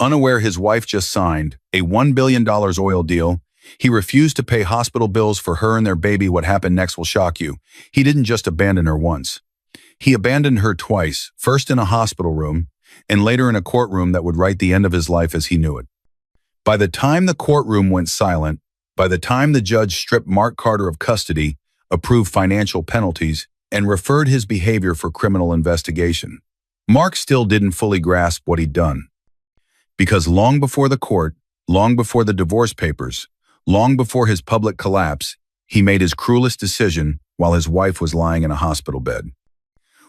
Unaware his wife just signed a $1 billion oil deal, he refused to pay hospital bills for her and their baby. What happened next will shock you. He didn't just abandon her once. He abandoned her twice, first in a hospital room, and later in a courtroom that would write the end of his life as he knew it. By the time the courtroom went silent, by the time the judge stripped Mark Carter of custody, approved financial penalties, and referred his behavior for criminal investigation, Mark still didn't fully grasp what he'd done. Because long before the court, long before the divorce papers, long before his public collapse, he made his cruelest decision while his wife was lying in a hospital bed.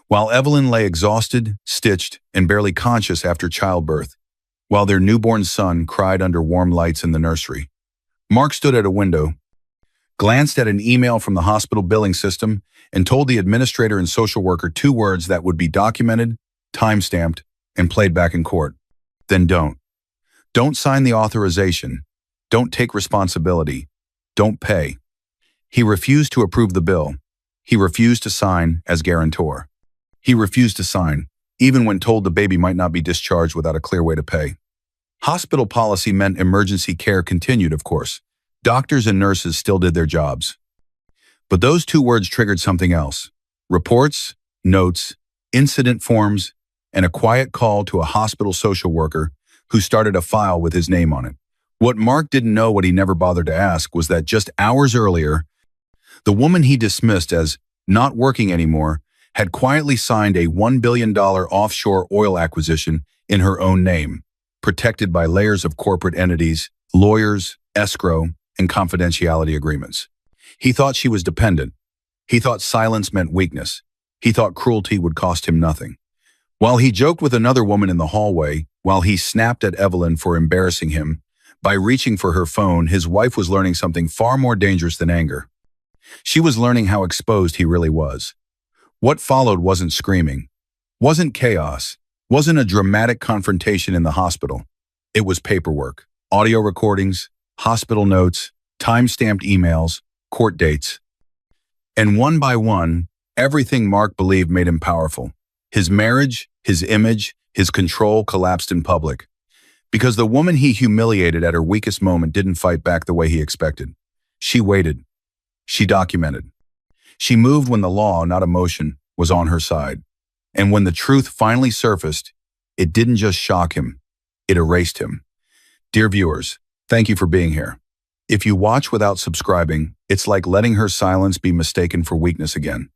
While Evelyn lay exhausted, stitched, and barely conscious after childbirth, while their newborn son cried under warm lights in the nursery, Mark stood at a window, glanced at an email from the hospital billing system, and told the administrator and social worker 2 words that would be documented, time-stamped, and played back in court. Then don't. Don't sign the authorization. Don't take responsibility. Don't pay. He refused to approve the bill. He refused to sign as guarantor. He refused to sign, even when told the baby might not be discharged without a clear way to pay. Hospital policy meant emergency care continued, of course. Doctors and nurses still did their jobs. But those 2 words triggered something else. Reports, notes, incident forms, and a quiet call to a hospital social worker who started a file with his name on it. What Mark didn't know, what he never bothered to ask, was that just hours earlier, the woman he dismissed as not working anymore had quietly signed a $1 billion offshore oil acquisition in her own name, protected by layers of corporate entities, lawyers, escrow, and confidentiality agreements. He thought she was dependent. He thought silence meant weakness. He thought cruelty would cost him nothing. While he joked with another woman in the hallway, while he snapped at Evelyn for embarrassing him, by reaching for her phone, his wife was learning something far more dangerous than anger. She was learning how exposed he really was. What followed wasn't screaming, wasn't chaos, wasn't a dramatic confrontation in the hospital. It was paperwork, audio recordings, hospital notes, time-stamped emails, court dates. And one by one, everything Mark believed made him powerful. His marriage, his image, his control collapsed in public. Because the woman he humiliated at her weakest moment didn't fight back the way he expected. She waited. She documented. She moved when the law, not emotion, was on her side. And when the truth finally surfaced, it didn't just shock him, it erased him. Dear viewers, thank you for being here. If you watch without subscribing, it's like letting her silence be mistaken for weakness again.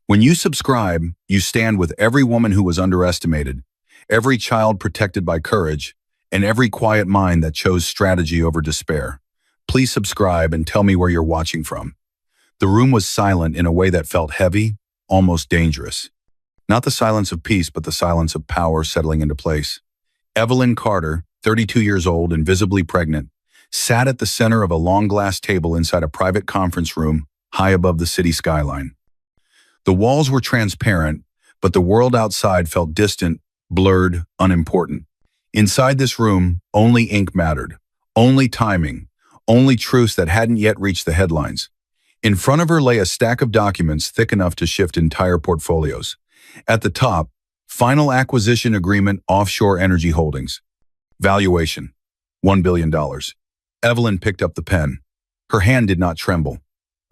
When you subscribe, you stand with every woman who was underestimated, every child protected by courage, and every quiet mind that chose strategy over despair. Please subscribe and tell me where you're watching from. The room was silent in a way that felt heavy, almost dangerous. Not the silence of peace, but the silence of power settling into place. Evelyn Carter, 32 years old and visibly pregnant, sat at the center of a long glass table inside a private conference room high above the city skyline. The walls were transparent, but the world outside felt distant, blurred, unimportant. Inside this room, only ink mattered, only timing, only truths that hadn't yet reached the headlines. In front of her lay a stack of documents thick enough to shift entire portfolios. At the top, Final Acquisition Agreement Offshore Energy Holdings. Valuation, $1 billion. Evelyn picked up the pen. Her hand did not tremble.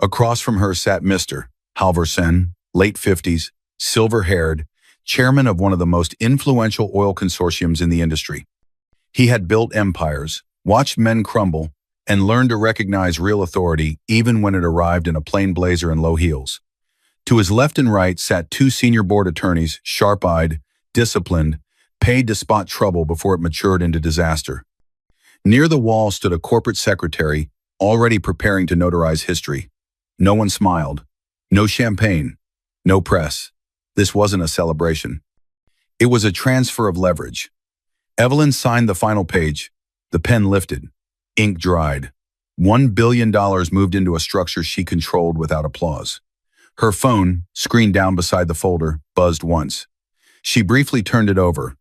Across from her sat Mr. Halvorsen, late 50s, silver-haired, chairman of one of the most influential oil consortiums in the industry. He had built empires, watched men crumble, and learned to recognize real authority even when it arrived in a plain blazer and low heels. To his left and right sat 2 senior board attorneys, sharp-eyed, disciplined, paid to spot trouble before it matured into disaster. Near the wall stood a corporate secretary, already preparing to notarize history. No one smiled. No champagne. No press. This wasn't a celebration. It was a transfer of leverage. Evelyn signed the final page. The pen lifted. Ink dried. $1 billion moved into a structure she controlled without applause. Her phone, screen down beside the folder, buzzed once. She briefly turned it over.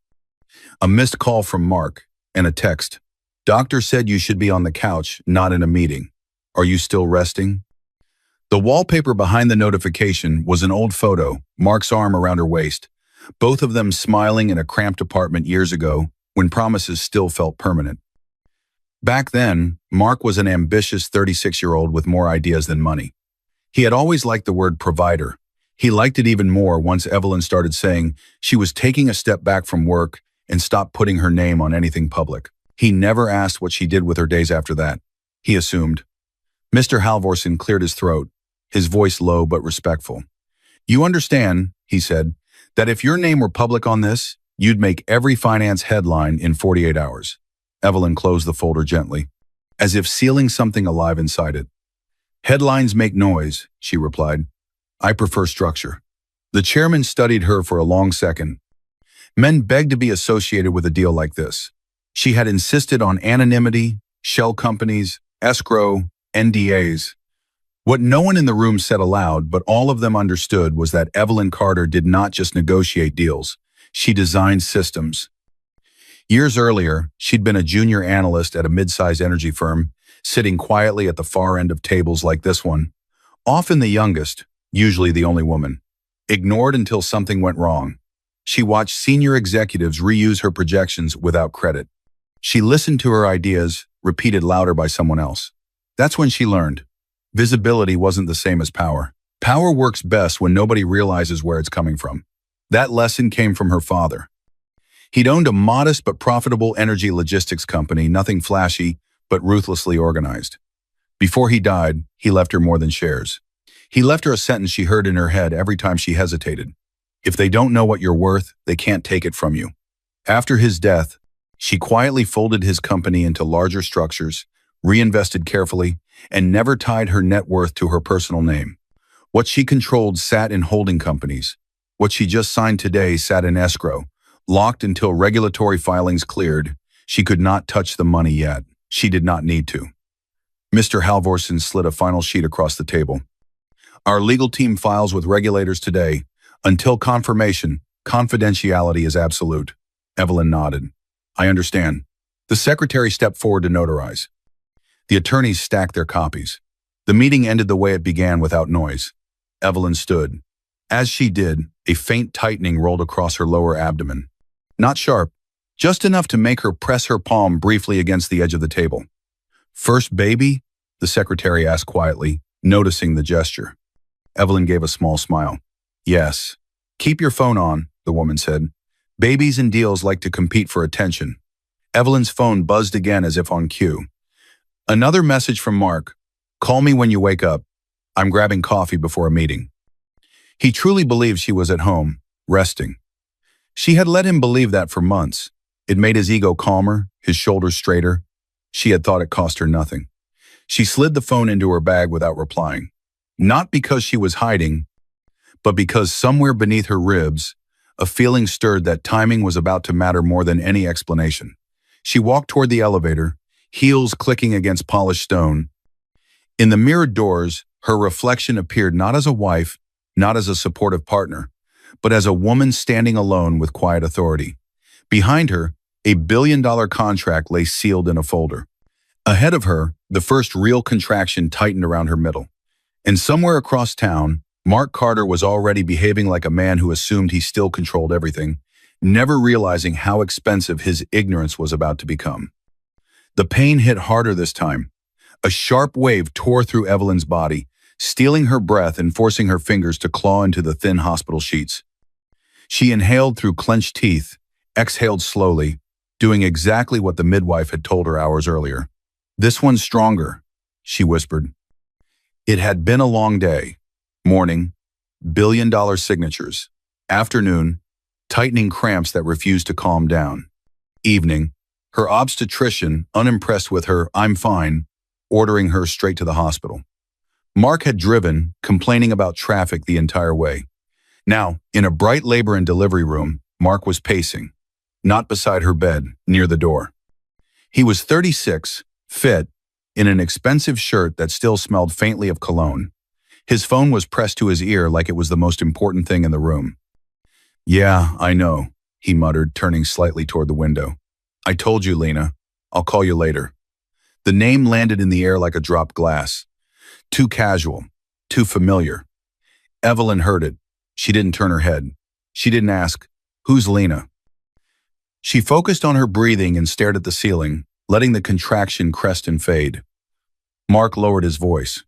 A missed call from Mark, and a text. Doctor said you should be on the couch, not in a meeting. Are you still resting? The wallpaper behind the notification was an old photo, Mark's arm around her waist, both of them smiling in a cramped apartment years ago when promises still felt permanent. Back then, Mark was an ambitious 36-year-old with more ideas than money. He had always liked the word provider. He liked it even more once Evelyn started saying she was taking a step back from work and stopped putting her name on anything public. He never asked what she did with her days after that. He assumed. Mr. Halvorsen cleared his throat, his voice low but respectful. You understand, he said, that if your name were public on this, you'd make every finance headline in 48 hours. Evelyn closed the folder gently, as if sealing something alive inside it. Headlines make noise, she replied. I prefer structure. The chairman studied her for a long second. Men begged to be associated with a deal like this. She had insisted on anonymity, shell companies, escrow, NDAs. What no one in the room said aloud, but all of them understood, was that Evelyn Carter did not just negotiate deals. She designed systems. Years earlier, she'd been a junior analyst at a mid-sized energy firm, sitting quietly at the far end of tables like this one, often the youngest, usually the only woman, ignored until something went wrong. She watched senior executives reuse her projections without credit. She listened to her ideas, repeated louder by someone else. That's when she learned. Visibility wasn't the same as power. Power works best when nobody realizes where it's coming from. That lesson came from her father. He'd owned a modest but profitable energy logistics company, nothing flashy, but ruthlessly organized. Before he died, he left her more than shares. He left her a sentence she heard in her head every time she hesitated. If they don't know what you're worth, they can't take it from you. After his death, she quietly folded his company into larger structures, reinvested carefully, and never tied her net worth to her personal name. What she controlled sat in holding companies. What she just signed today sat in escrow, locked until regulatory filings cleared. She could not touch the money yet. She did not need to. Mr. Halvorsen slid a final sheet across the table. Our legal team files with regulators today. Until confirmation, confidentiality is absolute. Evelyn nodded. I understand. The secretary stepped forward to notarize. The attorneys stacked their copies. The meeting ended the way it began, without noise. Evelyn stood. As she did, a faint tightening rolled across her lower abdomen. Not sharp, just enough to make her press her palm briefly against the edge of the table. First baby? The secretary asked quietly, noticing the gesture. Evelyn gave a small smile. Yes. Keep your phone on, the woman said. Babies and deals like to compete for attention. Evelyn's phone buzzed again as if on cue. Another message from Mark. Call me when you wake up. I'm grabbing coffee before a meeting. He truly believed she was at home, resting. She had let him believe that for months. It made his ego calmer, his shoulders straighter. She had thought it cost her nothing. She slid the phone into her bag without replying. Not because she was hiding, but because somewhere beneath her ribs, a feeling stirred that timing was about to matter more than any explanation. She walked toward the elevator, heels clicking against polished stone. In the mirrored doors, her reflection appeared not as a wife, not as a supportive partner, but as a woman standing alone with quiet authority. Behind her, a billion-dollar contract lay sealed in a folder. Ahead of her, the first real contraction tightened around her middle. And somewhere across town, Mark Carter was already behaving like a man who assumed he still controlled everything, never realizing how expensive his ignorance was about to become. The pain hit harder this time. A sharp wave tore through Evelyn's body, stealing her breath and forcing her fingers to claw into the thin hospital sheets. She inhaled through clenched teeth, exhaled slowly, doing exactly what the midwife had told her hours earlier. This one's stronger, she whispered. It had been a long day. Morning, billion-dollar signatures. Afternoon, tightening cramps that refused to calm down. Evening, her obstetrician, unimpressed with her "I'm fine," ordering her straight to the hospital. Mark had driven, complaining about traffic the entire way. Now, in a bright labor and delivery room, Mark was pacing, not beside her bed, near the door. He was 36, fit, in an expensive shirt that still smelled faintly of cologne. His phone was pressed to his ear like it was the most important thing in the room. Yeah, I know, he muttered, turning slightly toward the window. I told you, Lena. I'll call you later. The name landed in the air like a dropped glass. Too casual, too familiar. Evelyn heard it. She didn't turn her head. She didn't ask, who's Lena? She focused on her breathing and stared at the ceiling, letting the contraction crest and fade. Mark lowered his voice.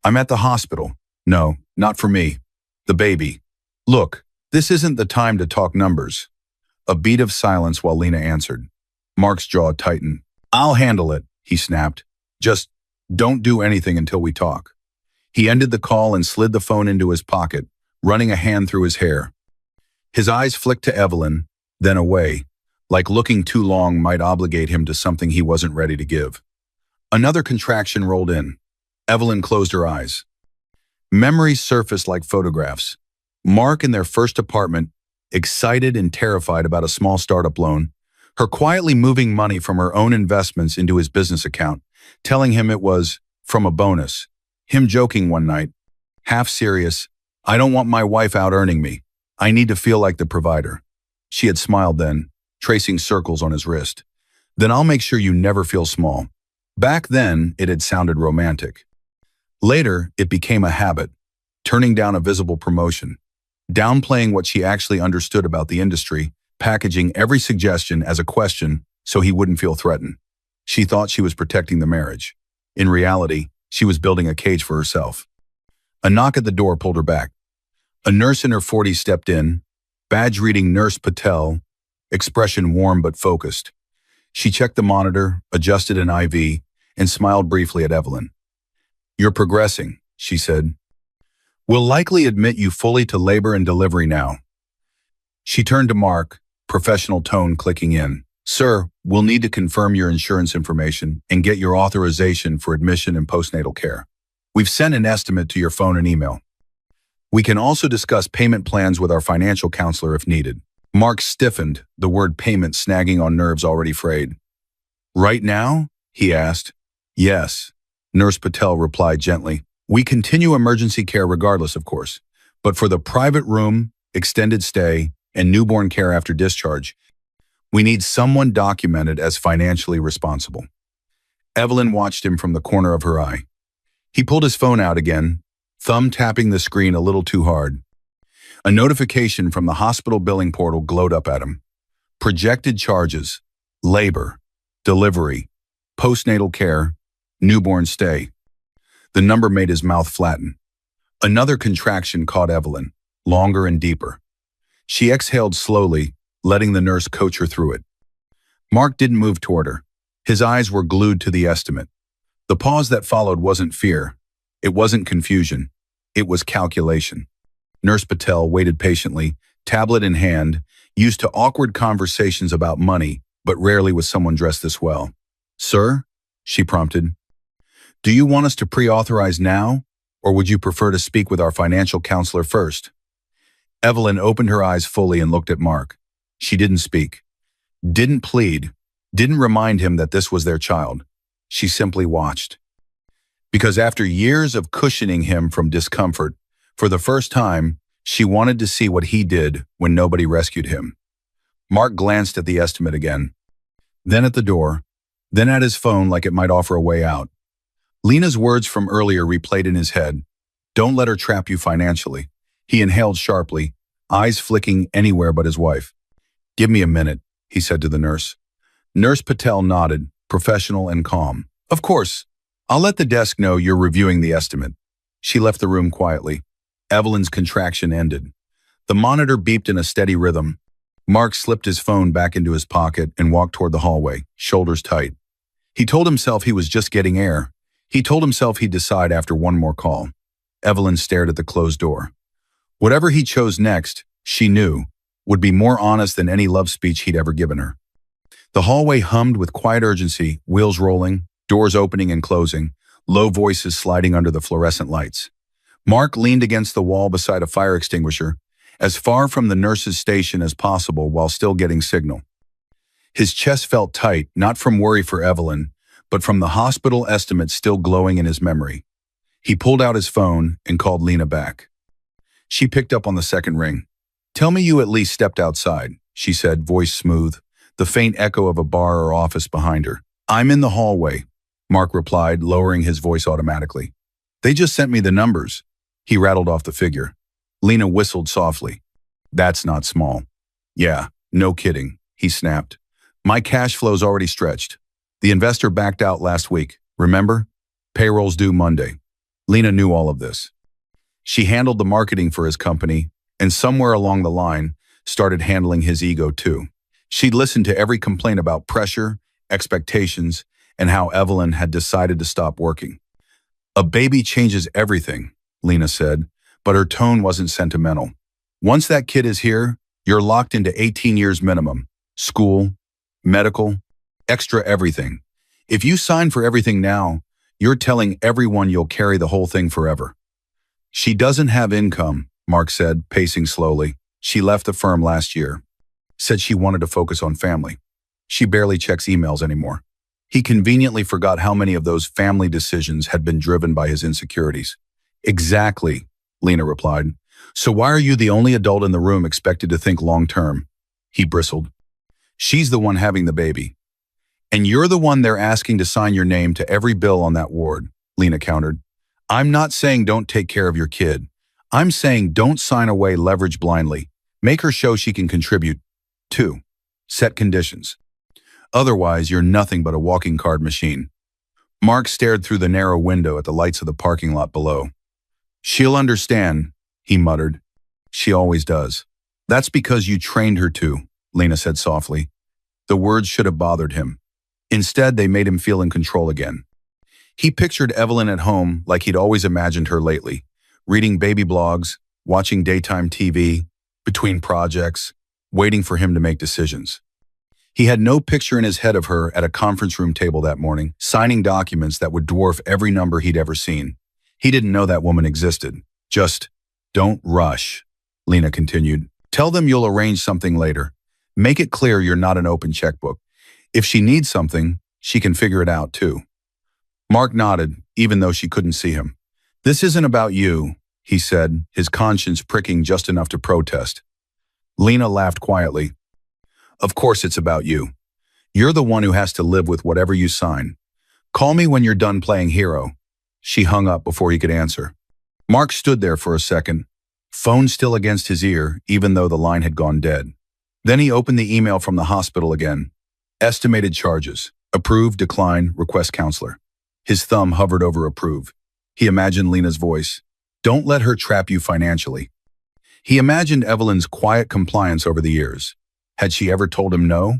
I'm at the hospital. No, not for me. The baby. Look, this isn't the time to talk numbers. A beat of silence while Lena answered. Mark's jaw tightened. I'll handle it, he snapped. Just don't do anything until we talk. He ended the call and slid the phone into his pocket, running a hand through his hair. His eyes flicked to Evelyn, then away, like looking too long might obligate him to something he wasn't ready to give. Another contraction rolled in. Evelyn closed her eyes. Memories surfaced like photographs. Mark in their first apartment, excited and terrified about a small startup loan, her quietly moving money from her own investments into his business account, telling him it was from a bonus, him joking one night, half serious, I don't want my wife out earning me. I need to feel like the provider. She had smiled then, tracing circles on his wrist. Then I'll make sure you never feel small. Back then, it had sounded romantic. Later, it became a habit, turning down a visible promotion, downplaying what she actually understood about the industry, packaging every suggestion as a question so he wouldn't feel threatened. She thought she was protecting the marriage. In reality, she was building a cage for herself. A knock at the door pulled her back. A nurse in her 40s stepped in, badge reading Nurse Patel, expression warm but focused. She checked the monitor, adjusted an IV, and smiled briefly at Evelyn. You're progressing, she said. We'll likely admit you fully to labor and delivery now. She turned to Mark, professional tone clicking in. Sir, we'll need to confirm your insurance information and get your authorization for admission and postnatal care. We've sent an estimate to your phone and email. We can also discuss payment plans with our financial counselor if needed. Mark stiffened, the word payment snagging on nerves already frayed. Right now? He asked. Yes, Nurse Patel replied gently. We continue emergency care regardless, of course, but for the private room, extended stay, and newborn care after discharge, we need someone documented as financially responsible. Evelyn watched him from the corner of her eye. He pulled his phone out again, thumb tapping the screen a little too hard. A notification from the hospital billing portal glowed up at him. Projected charges, labor, delivery, postnatal care, newborn stay. The number made his mouth flatten. Another contraction caught Evelyn, longer and deeper. She exhaled slowly, letting the nurse coach her through it. Mark didn't move toward her. His eyes were glued to the estimate. The pause that followed wasn't fear. It wasn't confusion. It was calculation. Nurse Patel waited patiently, tablet in hand, used to awkward conversations about money, but rarely with someone dressed this well. Sir, she prompted, do you want us to pre-authorize now, or would you prefer to speak with our financial counselor first? Evelyn opened her eyes fully and looked at Mark. She didn't speak, didn't plead, didn't remind him that this was their child. She simply watched. Because after years of cushioning him from discomfort, for the first time, she wanted to see what he did when nobody rescued him. Mark glanced at the estimate again, then at the door, then at his phone like it might offer a way out. Lena's words from earlier replayed in his head. Don't let her trap you financially. He inhaled sharply, eyes flicking anywhere but his wife. Give me a minute, he said to the nurse. Nurse Patel nodded, professional and calm. Of course. I'll let the desk know you're reviewing the estimate. She left the room quietly. Evelyn's contraction ended. The monitor beeped in a steady rhythm. Mark slipped his phone back into his pocket and walked toward the hallway, shoulders tight. He told himself he was just getting air. He told himself he'd decide after one more call. Evelyn stared at the closed door. Whatever he chose next, she knew, would be more honest than any love speech he'd ever given her. The hallway hummed with quiet urgency, wheels rolling, doors opening and closing, low voices sliding under the fluorescent lights. Mark leaned against the wall beside a fire extinguisher, as far from the nurse's station as possible while still getting signal. His chest felt tight, not from worry for Evelyn, but from the hospital estimate still glowing in his memory. He pulled out his phone and called Lena back. She picked up on the second ring. Tell me you at least stepped outside, she said, voice smooth, the faint echo of a bar or office behind her. I'm in the hallway, Mark replied, lowering his voice automatically. They just sent me the numbers. He rattled off the figure. Lena whistled softly. That's not small. Yeah, no kidding, he snapped. My cash flow's already stretched. The investor backed out last week, remember? Payroll's due Monday. Lena knew all of this. She handled the marketing for his company, and somewhere along the line, started handling his ego too. She'd listened to every complaint about pressure, expectations, and how Evelyn had decided to stop working. A baby changes everything, Lena said, but her tone wasn't sentimental. Once that kid is here, you're locked into 18 years minimum. School, medical, extra everything. If you sign for everything now, you're telling everyone you'll carry the whole thing forever. She doesn't have income, Mark said, pacing slowly. She left the firm last year. Said she wanted to focus on family. She barely checks emails anymore. He conveniently forgot how many of those family decisions had been driven by his insecurities. Exactly, Lena replied. So why are you the only adult in the room expected to think long-term? He bristled. She's the one having the baby. And you're the one they're asking to sign your name to every bill on that ward, Lena countered. I'm not saying don't take care of your kid. I'm saying don't sign away leverage blindly. Make her show she can contribute. 2. Set conditions. Otherwise, you're nothing but a walking card machine. Mark stared through the narrow window at the lights of the parking lot below. She'll understand, he muttered. She always does. That's because you trained her to, Lena said softly. The words should have bothered him. Instead, they made him feel in control again. He pictured Evelyn at home like he'd always imagined her lately, reading baby blogs, watching daytime TV, between projects, waiting for him to make decisions. He had no picture in his head of her at a conference room table that morning, signing documents that would dwarf every number he'd ever seen. He didn't know that woman existed. Just, don't rush, Lena continued. Tell them you'll arrange something later. Make it clear you're not an open checkbook. If she needs something, she can figure it out too. Mark nodded, even though she couldn't see him. This isn't about you, he said, his conscience pricking just enough to protest. Lena laughed quietly. Of course it's about you. You're the one who has to live with whatever you sign. Call me when you're done playing hero. She hung up before he could answer. Mark stood there for a second, phone still against his ear, even though the line had gone dead. Then he opened the email from the hospital again. Estimated charges. Approve, decline, request counselor. His thumb hovered over approve. He imagined Lena's voice. Don't let her trap you financially. He imagined Evelyn's quiet compliance over the years. Had she ever told him no?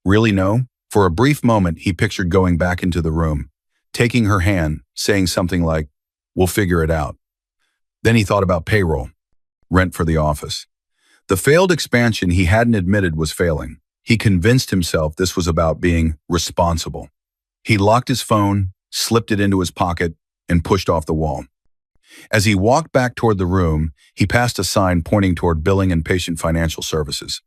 Really no? For a brief moment, he pictured going back into the room, taking her hand, saying something like, we'll figure it out. Then he thought about payroll, rent for the office. The failed expansion he hadn't admitted was failing. He convinced himself this was about being responsible. He locked his phone, slipped it into his pocket, and pushed off the wall. As he walked back toward the room, he passed a sign pointing toward billing and patient financial services.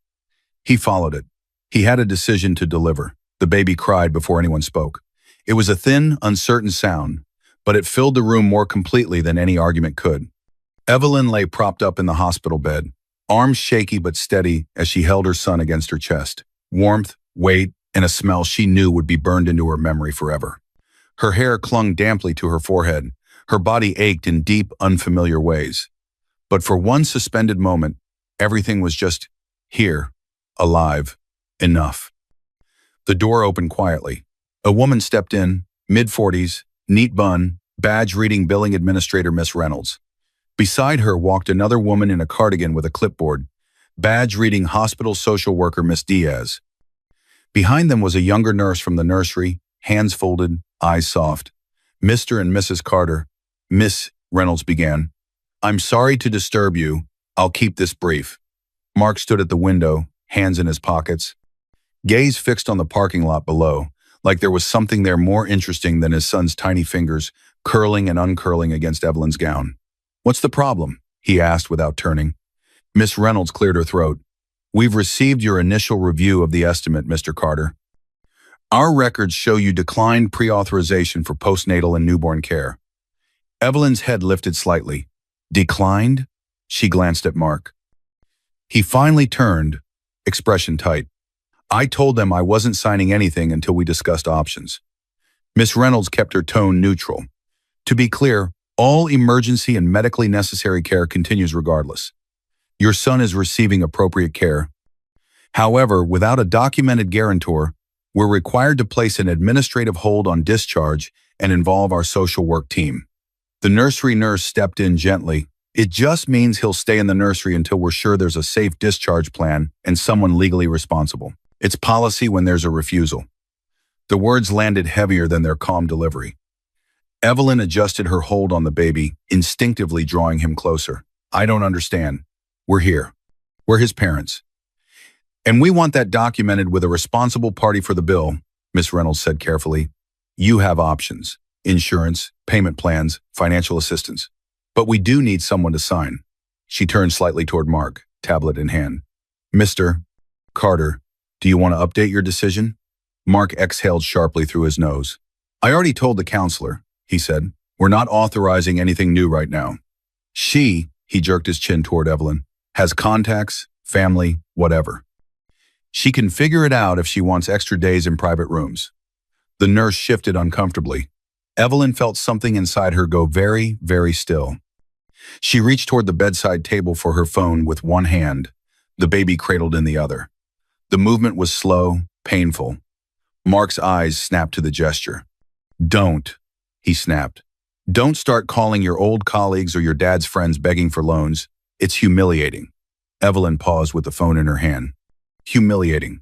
He followed it. He had a decision to deliver. The baby cried before anyone spoke. It was a thin, uncertain sound, but it filled the room more completely than any argument could. Evelyn lay propped up in the hospital bed, arms shaky but steady as she held her son against her chest. Warmth, weight, and a smell she knew would be burned into her memory forever. Her hair clung damply to her forehead. Her body ached in deep, unfamiliar ways. But for one suspended moment, everything was just here, alive, enough. The door opened quietly. A woman stepped in, mid-40s, neat bun, badge reading billing administrator Miss Reynolds. Beside her walked another woman in a cardigan with a clipboard, badge reading hospital social worker Miss Diaz. Behind them was a younger nurse from the nursery, hands folded, eyes soft. Mr. and Mrs. Carter, Miss Reynolds began. I'm sorry to disturb you. I'll keep this brief. Mark stood at the window, hands in his pockets, gaze fixed on the parking lot below, like there was something there more interesting than his son's tiny fingers curling and uncurling against Evelyn's gown. What's the problem? He asked without turning. Miss Reynolds cleared her throat. We've received your initial review of the estimate, Mr. Carter. Our records show you declined pre-authorization for postnatal and newborn care. Evelyn's head lifted slightly. Declined? She glanced at Mark. He finally turned, expression tight. I told them I wasn't signing anything until we discussed options. Miss Reynolds kept her tone neutral. To be clear, all emergency and medically necessary care continues regardless. Your son is receiving appropriate care. However, without a documented guarantor, we're required to place an administrative hold on discharge and involve our social work team. The nursery nurse stepped in gently. It just means he'll stay in the nursery until we're sure there's a safe discharge plan and someone legally responsible. It's policy when there's a refusal. The words landed heavier than their calm delivery. Evelyn adjusted her hold on the baby, instinctively drawing him closer. I don't understand. We're here. We're his parents. And we want that documented with a responsible party for the bill, Miss Reynolds said carefully. You have options: insurance, payment plans, financial assistance. But we do need someone to sign. She turned slightly toward Mark, tablet in hand. Mr. Carter, do you want to update your decision? Mark exhaled sharply through his nose. I already told the counselor, he said. We're not authorizing anything new right now. She, he jerked his chin toward Evelyn, has contacts, family, whatever. She can figure it out if she wants extra days in private rooms. The nurse shifted uncomfortably. Evelyn felt something inside her go very, very still. She reached toward the bedside table for her phone with one hand, the baby cradled in the other. The movement was slow, painful. Mark's eyes snapped to the gesture. Don't, he snapped. Don't start calling your old colleagues or your dad's friends begging for loans. It's humiliating. Evelyn paused with the phone in her hand. Humiliating.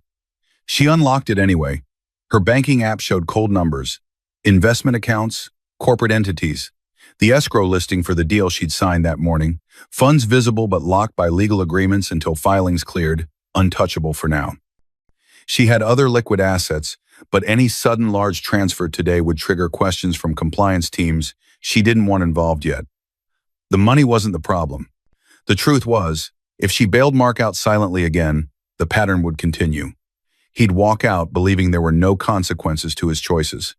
She unlocked it anyway. Her banking app showed cold numbers, investment accounts, corporate entities, the escrow listing for the deal she'd signed that morning, funds visible but locked by legal agreements until filings cleared, untouchable for now. She had other liquid assets, but any sudden large transfer today would trigger questions from compliance teams she didn't want involved yet. The money wasn't the problem. The truth was, if she bailed Mark out silently again, the pattern would continue. He'd walk out believing there were no consequences to his choices.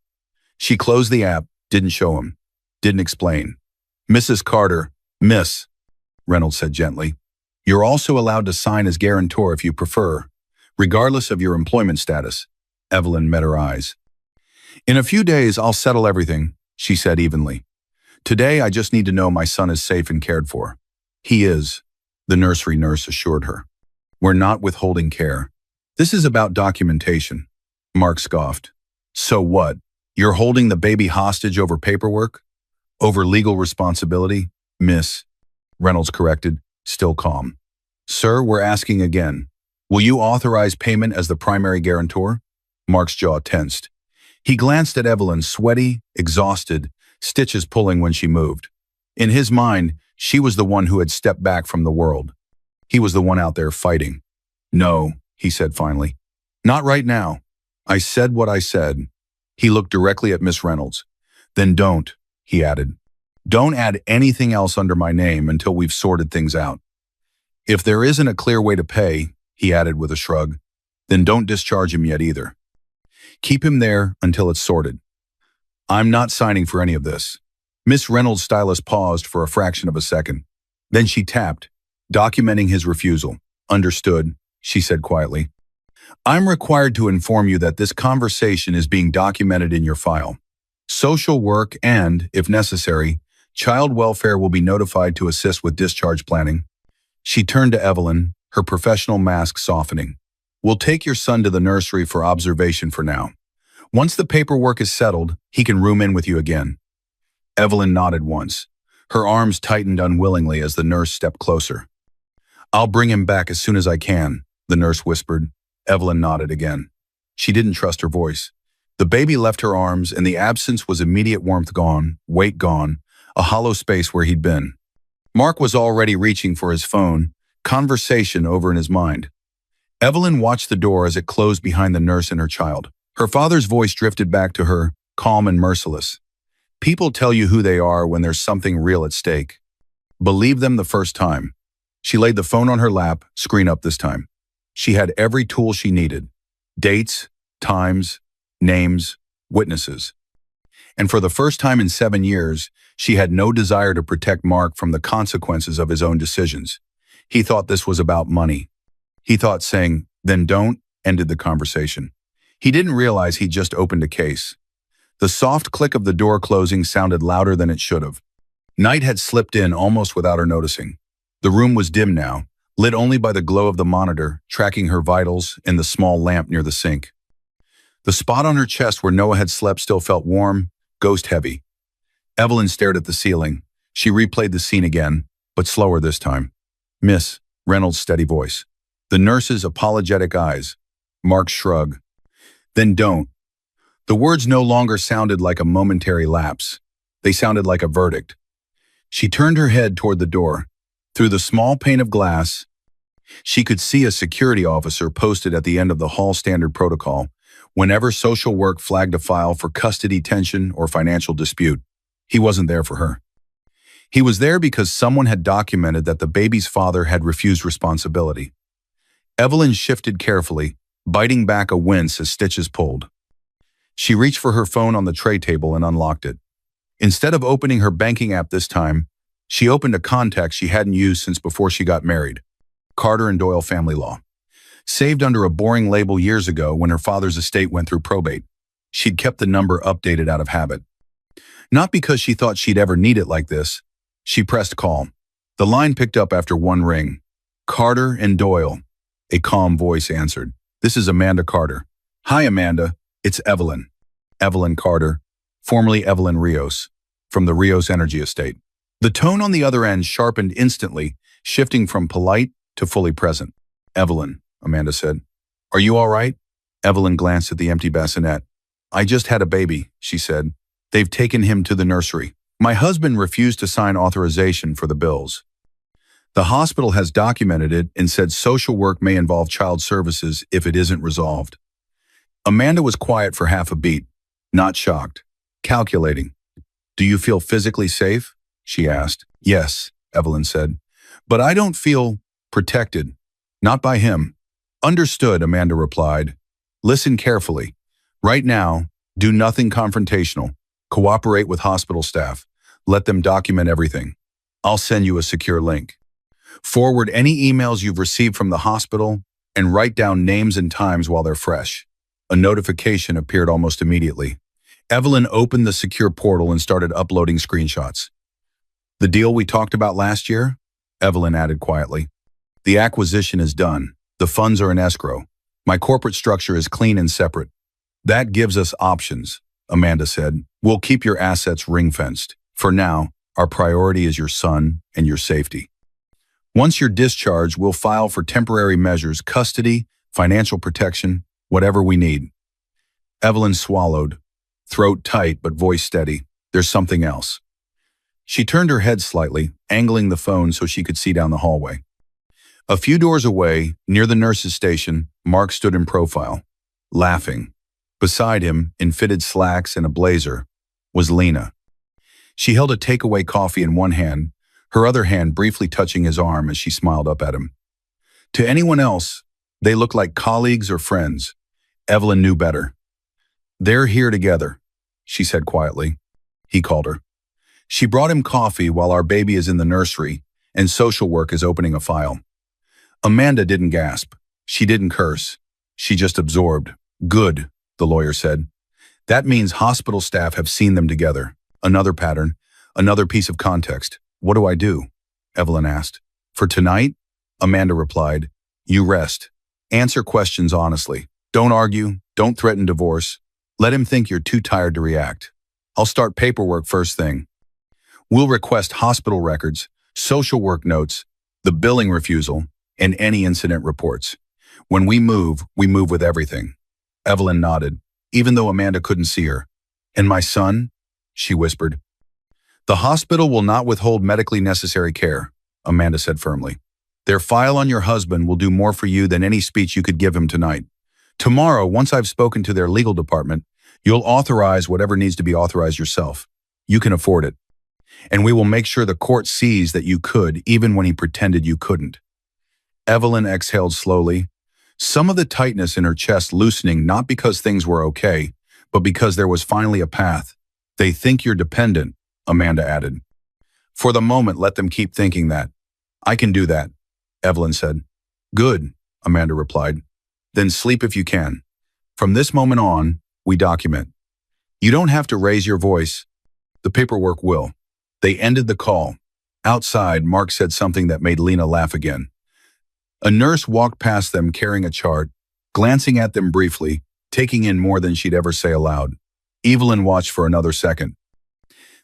She closed the app, didn't show him, didn't explain. Mrs. Carter, Miss, Reynolds said gently, you're also allowed to sign as guarantor if you prefer, regardless of your employment status. Evelyn met her eyes. In a few days, I'll settle everything, she said evenly. Today, I just need to know my son is safe and cared for. He is, the nursery nurse assured her. We're not withholding care. This is about documentation. Mark scoffed. So what? You're holding the baby hostage over paperwork? Over legal responsibility? Miss, Reynolds corrected, still calm. Sir, we're asking again. Will you authorize payment as the primary guarantor? Mark's jaw tensed. He glanced at Evelyn, sweaty, exhausted, stitches pulling when she moved. In his mind, she was the one who had stepped back from the world. He was the one out there fighting. No, he said finally. Not right now. I said what I said. He looked directly at Miss Reynolds. Then don't, he added. Don't add anything else under my name until we've sorted things out. If there isn't a clear way to pay, he added with a shrug, then don't discharge him yet either. Keep him there until it's sorted. I'm not signing for any of this. Miss Reynolds' stylist paused for a fraction of a second. Then she tapped, documenting his refusal. Understood, she said quietly. I'm required to inform you that this conversation is being documented in your file. Social work and, if necessary, child welfare will be notified to assist with discharge planning. She turned to Evelyn, her professional mask softening. We'll take your son to the nursery for observation for now. Once the paperwork is settled, he can room in with you again. Evelyn nodded once. Her arms tightened unwillingly as the nurse stepped closer. I'll bring him back as soon as I can, the nurse whispered. Evelyn nodded again. She didn't trust her voice. The baby left her arms, and the absence was immediate warmth gone, weight gone, a hollow space where he'd been. Mark was already reaching for his phone, conversation over in his mind. Evelyn watched the door as it closed behind the nurse and her child. Her father's voice drifted back to her, calm and merciless. People tell you who they are when there's something real at stake. Believe them the first time. She laid the phone on her lap, screen up this time. She had every tool she needed. Dates, times, names, witnesses. And for the first time in 7 years, she had no desire to protect Mark from the consequences of his own decisions. He thought this was about money. He thought saying, then don't, ended the conversation. He didn't realize he'd just opened a case. The soft click of the door closing sounded louder than it should have. Night had slipped in almost without her noticing. The room was dim now, lit only by the glow of the monitor, tracking her vitals and the small lamp near the sink. The spot on her chest where Noah had slept still felt warm, ghost-heavy. Evelyn stared at the ceiling. She replayed the scene again, but slower this time. "Miss," Reynolds' steady voice. The nurse's apologetic eyes. Mark's shrug. "Then don't." The words no longer sounded like a momentary lapse. They sounded like a verdict. She turned her head toward the door. Through the small pane of glass, she could see a security officer posted at the end of the hall standard protocol whenever social work flagged a file for custody tension or financial dispute. He wasn't there for her. He was there because someone had documented that the baby's father had refused responsibility. Evelyn shifted carefully, biting back a wince as stitches pulled. She reached for her phone on the tray table and unlocked it. Instead of opening her banking app this time, she opened a contact she hadn't used since before she got married. Carter and Doyle Family Law. Saved under a boring label years ago when her father's estate went through probate. She'd kept the number updated out of habit. Not because she thought she'd ever need it like this. She pressed call. The line picked up after one ring. "Carter and Doyle." A calm voice answered. "This is Amanda Carter." "Hi, Amanda. It's Evelyn." Evelyn Carter, formerly Evelyn Rios, from the Rios Energy Estate. The tone on the other end sharpened instantly, shifting from polite to fully present. "Evelyn," Amanda said. "Are you all right?" Evelyn glanced at the empty bassinet. "I just had a baby," she said. "They've taken him to the nursery. My husband refused to sign authorization for the bills. The hospital has documented it and said social work may involve child services if it isn't resolved." Amanda was quiet for half a beat, not shocked, calculating. "Do you feel physically safe?" she asked. "Yes," Evelyn said. "But I don't feel protected. Not by him." "Understood," Amanda replied. "Listen carefully. Right now, do nothing confrontational. Cooperate with hospital staff. Let them document everything. I'll send you a secure link. Forward any emails you've received from the hospital and write down names and times while they're fresh." A notification appeared almost immediately. Evelyn opened the secure portal and started uploading screenshots. "The deal we talked about last year?" Evelyn added quietly. "The acquisition is done. The funds are in escrow. My corporate structure is clean and separate. That gives us options," Amanda said. "We'll keep your assets ring-fenced. For now, our priority is your son and your safety. Once you're discharged, we'll file for temporary measures, custody, financial protection, whatever we need." Evelyn swallowed, throat tight but voice steady. "There's something else." She turned her head slightly, angling the phone so she could see down the hallway. A few doors away, near the nurse's station, Mark stood in profile, laughing. Beside him, in fitted slacks and a blazer, was Lena. She held a takeaway coffee in one hand, her other hand briefly touching his arm as she smiled up at him. To anyone else, they looked like colleagues or friends. Evelyn knew better. "They're here together," she said quietly. He called her. "She brought him coffee while our baby is in the nursery, and social work is opening a file." Amanda didn't gasp. She didn't curse. She just absorbed. "Good," the lawyer said. "That means hospital staff have seen them together. Another pattern, another piece of context. What do I do?" Evelyn asked. "For tonight?" Amanda replied. "You rest. Answer questions honestly. Don't argue. Don't threaten divorce. Let him think you're too tired to react. I'll start paperwork first thing. We'll request hospital records, social work notes, the billing refusal, and any incident reports. When we move with everything." Evelyn nodded, even though Amanda couldn't see her. "And my son?" she whispered. "The hospital will not withhold medically necessary care," Amanda said firmly. "Their file on your husband will do more for you than any speech you could give him tonight. Tomorrow, once I've spoken to their legal department, you'll authorize whatever needs to be authorized yourself. You can afford it. And we will make sure the court sees that you could, even when he pretended you couldn't." Evelyn exhaled slowly, some of the tightness in her chest loosening not because things were okay, but because there was finally a path. "They think you're dependent," Amanda added. "For the moment, let them keep thinking that. I can do that," Evelyn said. "Good," Amanda replied. "Then sleep if you can. From this moment on, we document. You don't have to raise your voice. The paperwork will." They ended the call. Outside, Mark said something that made Lena laugh again. A nurse walked past them carrying a chart, glancing at them briefly, taking in more than she'd ever say aloud. Evelyn watched for another second.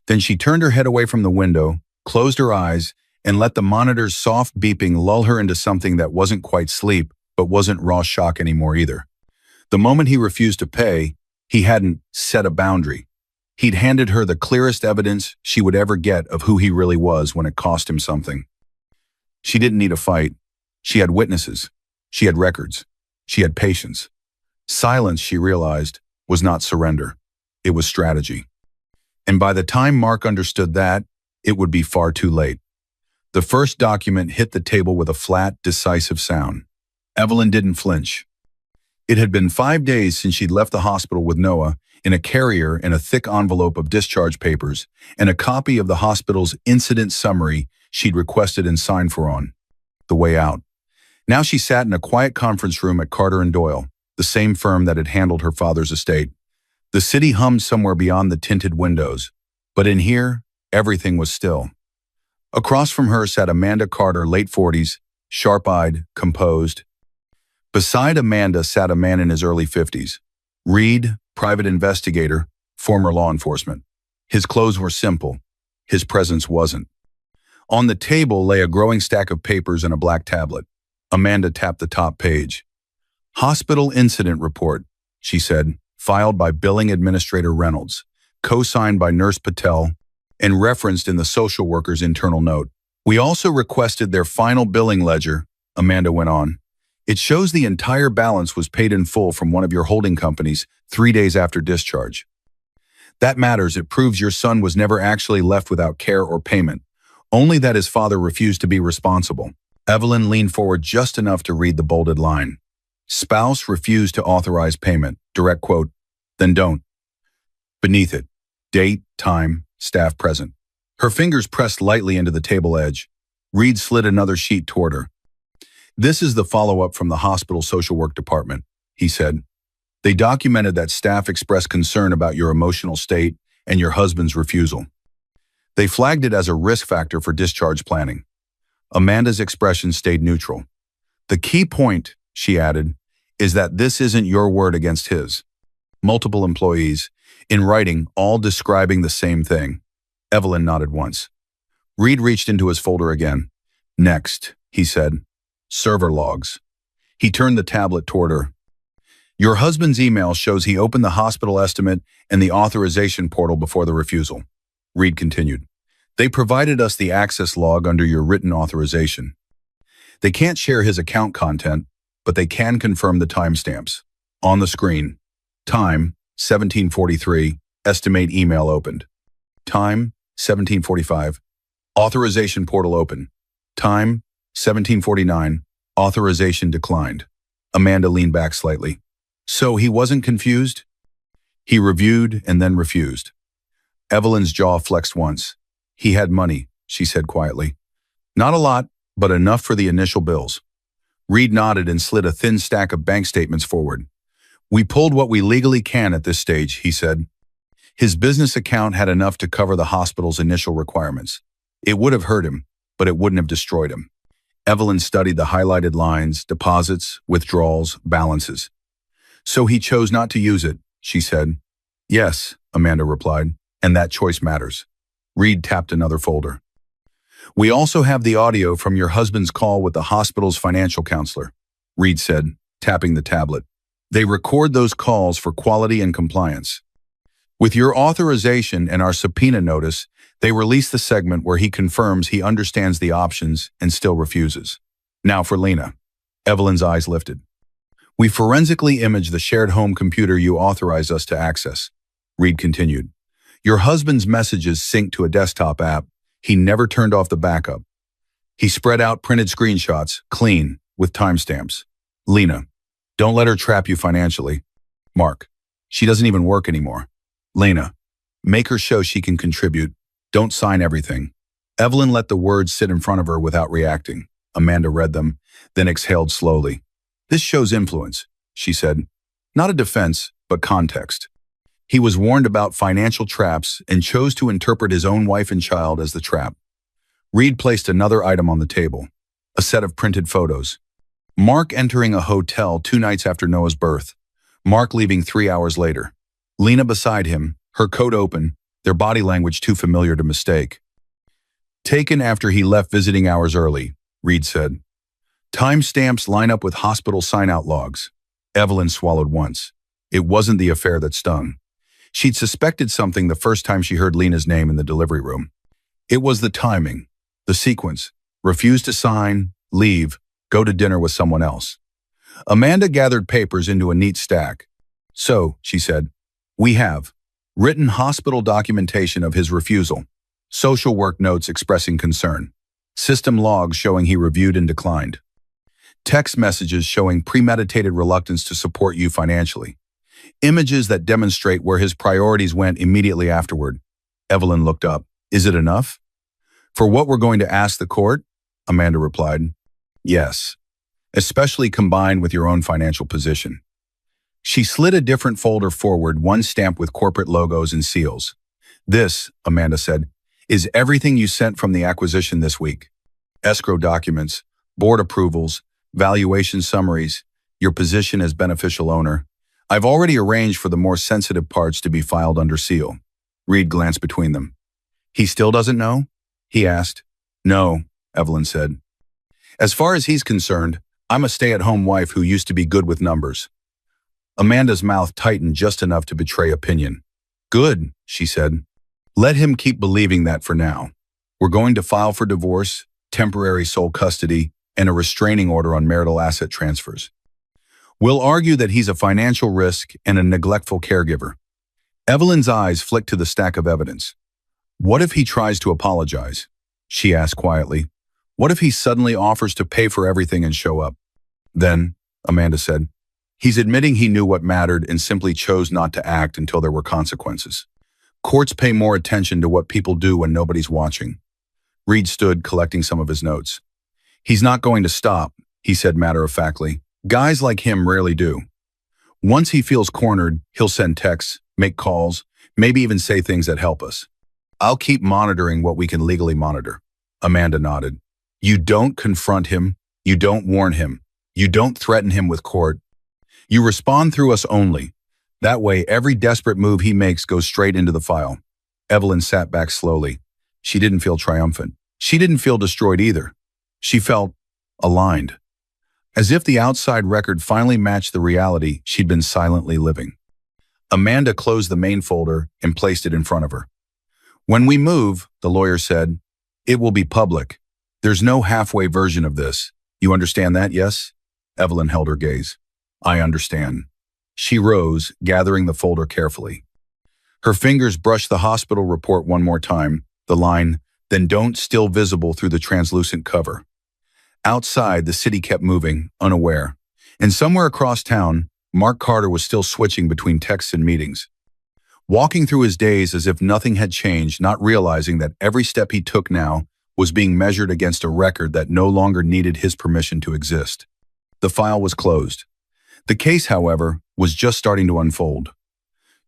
Then she turned her head away from the window, closed her eyes, and let the monitor's soft beeping lull her into something that wasn't quite sleep, but wasn't raw shock anymore either. The moment he refused to pay, he hadn't set a boundary. He'd handed her the clearest evidence she would ever get of who he really was when it cost him something. She didn't need a fight. She had witnesses. She had records. She had patience. Silence, she realized, was not surrender. It was strategy. And by the time Mark understood that, it would be far too late. The first document hit the table with a flat, decisive sound. Evelyn didn't flinch. It had been 5 days since she'd left the hospital with Noah, in a carrier in a thick envelope of discharge papers, and a copy of the hospital's incident summary she'd requested and signed for on the way out. Now she sat in a quiet conference room at Carter & Doyle, the same firm that had handled her father's estate. The city hummed somewhere beyond the tinted windows, but in here, everything was still. Across from her sat Amanda Carter, late 40s, sharp-eyed, composed. Beside Amanda sat a man in his early 50s. Reed, private investigator, former law enforcement. His clothes were simple. His presence wasn't. On the table lay a growing stack of papers and a black tablet. Amanda tapped the top page. Hospital Incident Report, she said, filed by Billing Administrator Reynolds, co-signed by Nurse Patel, and referenced in the social worker's internal note. We also requested their final billing ledger, Amanda went on. It shows the entire balance was paid in full from one of your holding companies 3 days after discharge. That matters. It proves your son was never actually left without care or payment, only that his father refused to be responsible. Evelyn leaned forward just enough to read the bolded line. Spouse refused to authorize payment. Direct quote. Then don't. Beneath it, date, time, staff present. Her fingers pressed lightly into the table edge. Reed slid another sheet toward her. This is the follow-up from the hospital social work department, he said. They documented that staff expressed concern about your emotional state and your husband's refusal. They flagged it as a risk factor for discharge planning. Amanda's expression stayed neutral. The key point, she added, is that this isn't your word against his. Multiple employees, in writing, all describing the same thing. Evelyn nodded once. Reed reached into his folder again. Next, he said. Server logs. He turned the tablet toward her. Your husband's email shows he opened the hospital estimate and the authorization portal before the refusal. Reed continued. They provided us the access log under your written authorization. They can't share his account content, but they can confirm the timestamps. On the screen. Time, 1743, estimate email opened. Time, 1745. Authorization portal open. Time, 1749. Authorization declined. Amanda leaned back slightly. So he wasn't confused? He reviewed and then refused. Evelyn's jaw flexed once. He had money, she said quietly. Not a lot, but enough for the initial bills. Reed nodded and slid a thin stack of bank statements forward. We pulled what we legally can at this stage, he said. His business account had enough to cover the hospital's initial requirements. It would have hurt him, but it wouldn't have destroyed him. Evelyn studied the highlighted lines, deposits, withdrawals, balances. So he chose not to use it, she said. Yes, Amanda replied, and that choice matters. Reed tapped another folder. We also have the audio from your husband's call with the hospital's financial counselor, Reed said, tapping the tablet. They record those calls for quality and compliance. With your authorization and our subpoena notice, they release the segment where he confirms he understands the options and still refuses. Now for Lena. Evelyn's eyes lifted. We forensically imaged the shared home computer you authorized us to access, Reed continued. Your husband's messages sync to a desktop app. He never turned off the backup. He spread out printed screenshots, clean, with timestamps. Lena, don't let her trap you financially. Mark, she doesn't even work anymore. Lena, make her show she can contribute. Don't sign everything. Evelyn let the words sit in front of her without reacting. Amanda read them, then exhaled slowly. This shows influence, she said. Not a defense, but context. He was warned about financial traps and chose to interpret his own wife and child as the trap. Reed placed another item on the table, a set of printed photos. Mark entering a hotel 2 nights after Noah's birth. Mark leaving 3 hours later. Lena beside him, her coat open, their body language too familiar to mistake. Taken after he left visiting hours early, Reed said. Timestamps line up with hospital sign-out logs. Evelyn swallowed once. It wasn't the affair that stung. She'd suspected something the first time she heard Lena's name in the delivery room. It was the timing, the sequence. Refuse to sign, leave, go to dinner with someone else. Amanda gathered papers into a neat stack. So, she said, we have written hospital documentation of his refusal, social work notes expressing concern, system logs showing he reviewed and declined, text messages showing premeditated reluctance to support you financially, images that demonstrate where his priorities went immediately afterward. Evelyn looked up. Is it enough? For what we're going to ask the court? Amanda replied. Yes, especially combined with your own financial position. She slid a different folder forward, one stamped with corporate logos and seals. This, Amanda said, is everything you sent from the acquisition this week. Escrow documents, board approvals, valuation summaries, your position as beneficial owner. I've already arranged for the more sensitive parts to be filed under seal. Reed glanced between them. He still doesn't know? He asked. No, Evelyn said. As far as he's concerned, I'm a stay-at-home wife who used to be good with numbers. Amanda's mouth tightened just enough to betray opinion. Good, she said. Let him keep believing that for now. We're going to file for divorce, temporary sole custody, and a restraining order on marital asset transfers. We'll argue that he's a financial risk and a neglectful caregiver. Evelyn's eyes flicked to the stack of evidence. What if he tries to apologize? She asked quietly. What if he suddenly offers to pay for everything and show up? Then, Amanda said, he's admitting he knew what mattered and simply chose not to act until there were consequences. Courts pay more attention to what people do when nobody's watching. Reed stood, collecting some of his notes. He's not going to stop, he said matter-of-factly. Guys like him rarely do. Once he feels cornered, he'll send texts, make calls, maybe even say things that help us. I'll keep monitoring what we can legally monitor. Amanda nodded. You don't confront him. You don't warn him. You don't threaten him with court. You respond through us only. That way, every desperate move he makes goes straight into the file. Evelyn sat back slowly. She didn't feel triumphant. She didn't feel destroyed either. She felt aligned. As if the outside record finally matched the reality she'd been silently living. Amanda closed the main folder and placed it in front of her. When we move, the lawyer said, it will be public. There's no halfway version of this. You understand that, yes? Evelyn held her gaze. I understand. She rose, gathering the folder carefully. Her fingers brushed the hospital report one more time, the line, then don't, still visible through the translucent cover. Outside, the city kept moving, unaware. And somewhere across town, Mark Carter was still switching between texts and meetings. Walking through his days as if nothing had changed, not realizing that every step he took now was being measured against a record that no longer needed his permission to exist. The file was closed. The case, however, was just starting to unfold.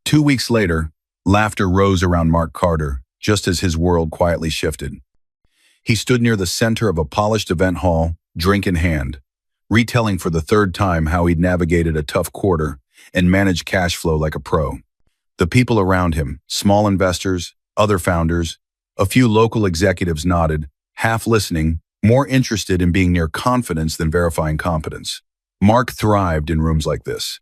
2 weeks later, laughter rose around Mark Carter, just as his world quietly shifted. He stood near the center of a polished event hall, drink in hand, retelling for the third time how he'd navigated a tough quarter and managed cash flow like a pro. The people around him, small investors, other founders, a few local executives nodded, half listening, more interested in being near confidence than verifying competence. Mark thrived in rooms like this.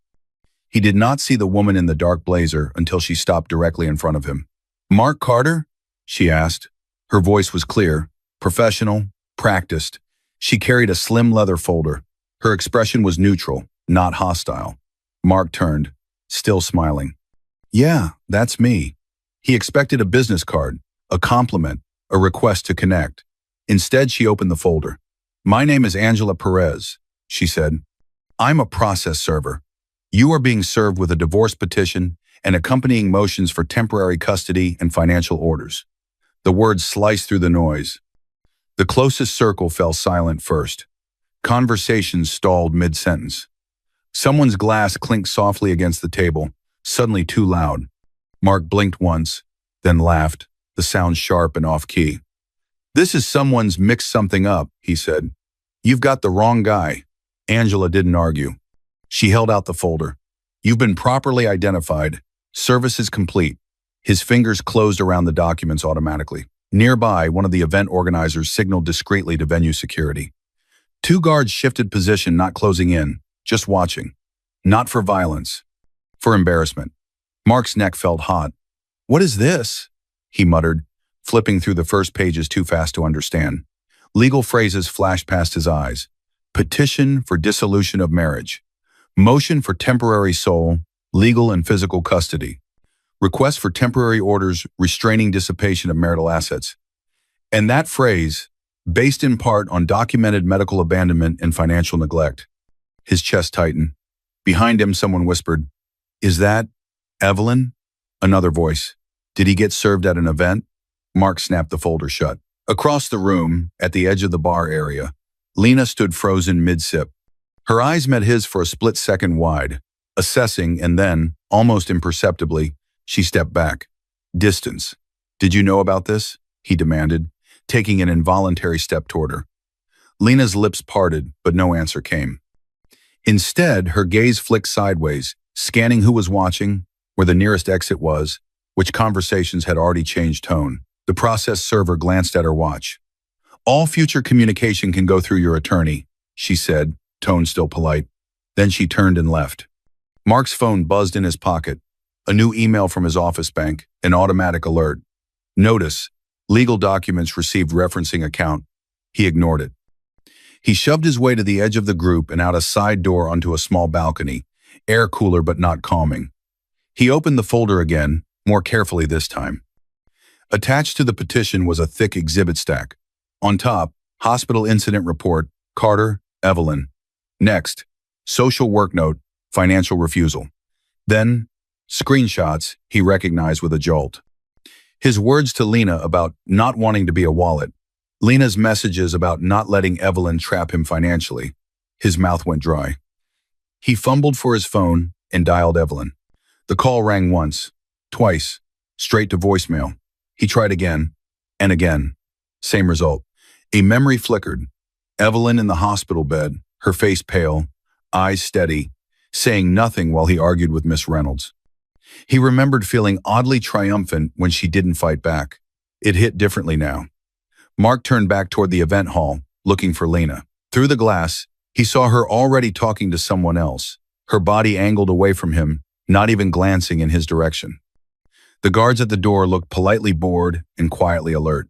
He did not see the woman in the dark blazer until she stopped directly in front of him. Mark Carter? She asked. Her voice was clear, professional, practiced. She carried a slim leather folder. Her expression was neutral, not hostile. Mark turned, still smiling. Yeah, that's me. He expected a business card, a compliment, a request to connect. Instead, she opened the folder. My name is Angela Perez, she said. I'm a process server. You are being served with a divorce petition and accompanying motions for temporary custody and financial orders. The words sliced through the noise. The closest circle fell silent first. Conversations stalled mid-sentence. Someone's glass clinked softly against the table, suddenly too loud. Mark blinked once, then laughed, the sound sharp and off-key. This is someone's mixed something up, he said. You've got the wrong guy. Angela didn't argue. She held out the folder. You've been properly identified. Service is complete. His fingers closed around the documents automatically. Nearby, one of the event organizers signaled discreetly to venue security. Two guards shifted position, not closing in, just watching. Not for violence, for embarrassment. Mark's neck felt hot. What is this? He muttered, flipping through the first pages too fast to understand. Legal phrases flashed past his eyes. Petition for dissolution of marriage. Motion for temporary sole, legal and physical custody. Request for temporary orders restraining dissipation of marital assets. And that phrase, based in part on documented medical abandonment and financial neglect. His chest tightened. Behind him, someone whispered, "Is that Evelyn?" Another voice. "Did he get served at an event?" Mark snapped the folder shut. Across the room, at the edge of the bar area, Lena stood frozen mid-sip. Her eyes met his for a split second wide, assessing, and then, almost imperceptibly, she stepped back. Distance. "Did you know about this?" he demanded, taking an involuntary step toward her. Lena's lips parted, but no answer came. Instead, her gaze flicked sideways, scanning who was watching, where the nearest exit was, which conversations had already changed tone. The process server glanced at her watch. "All future communication can go through your attorney," she said, tone still polite. Then she turned and left. Mark's phone buzzed in his pocket. A new email from his office bank, an automatic alert. Notice, legal documents received referencing account. He ignored it. He shoved his way to the edge of the group and out a side door onto a small balcony, air cooler but not calming. He opened the folder again, more carefully this time. Attached to the petition was a thick exhibit stack. On top, hospital incident report, Carter, Evelyn. Next, social work note, financial refusal. Then, screenshots he recognized with a jolt. His words to Lena about not wanting to be a wallet. Lena's messages about not letting Evelyn trap him financially. His mouth went dry. He fumbled for his phone and dialed Evelyn. The call rang once, twice, straight to voicemail. He tried again, and again. Same result. A memory flickered. Evelyn in the hospital bed, her face pale, eyes steady, saying nothing while he argued with Miss Reynolds. He remembered feeling oddly triumphant when she didn't fight back. It hit differently now. Mark turned back toward the event hall, looking for Lena. Through the glass, he saw her already talking to someone else, her body angled away from him, not even glancing in his direction. The guards at the door looked politely bored and quietly alert.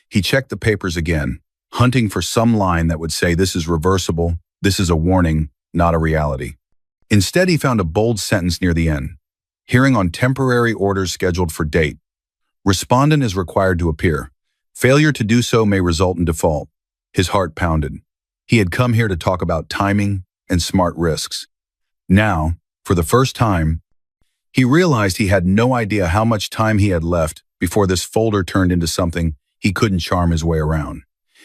He checked the papers again, hunting for some line that would say this is reversible, this is a warning, not a reality. Instead, he found a bold sentence near the end. Hearing on temporary orders scheduled for date. Respondent is required to appear. Failure to do so may result in default. His heart pounded. He had come here to talk about timing and smart risks. Now, for the first time, he realized he had no idea how much time he had left before this folder turned into something he couldn't charm his way around.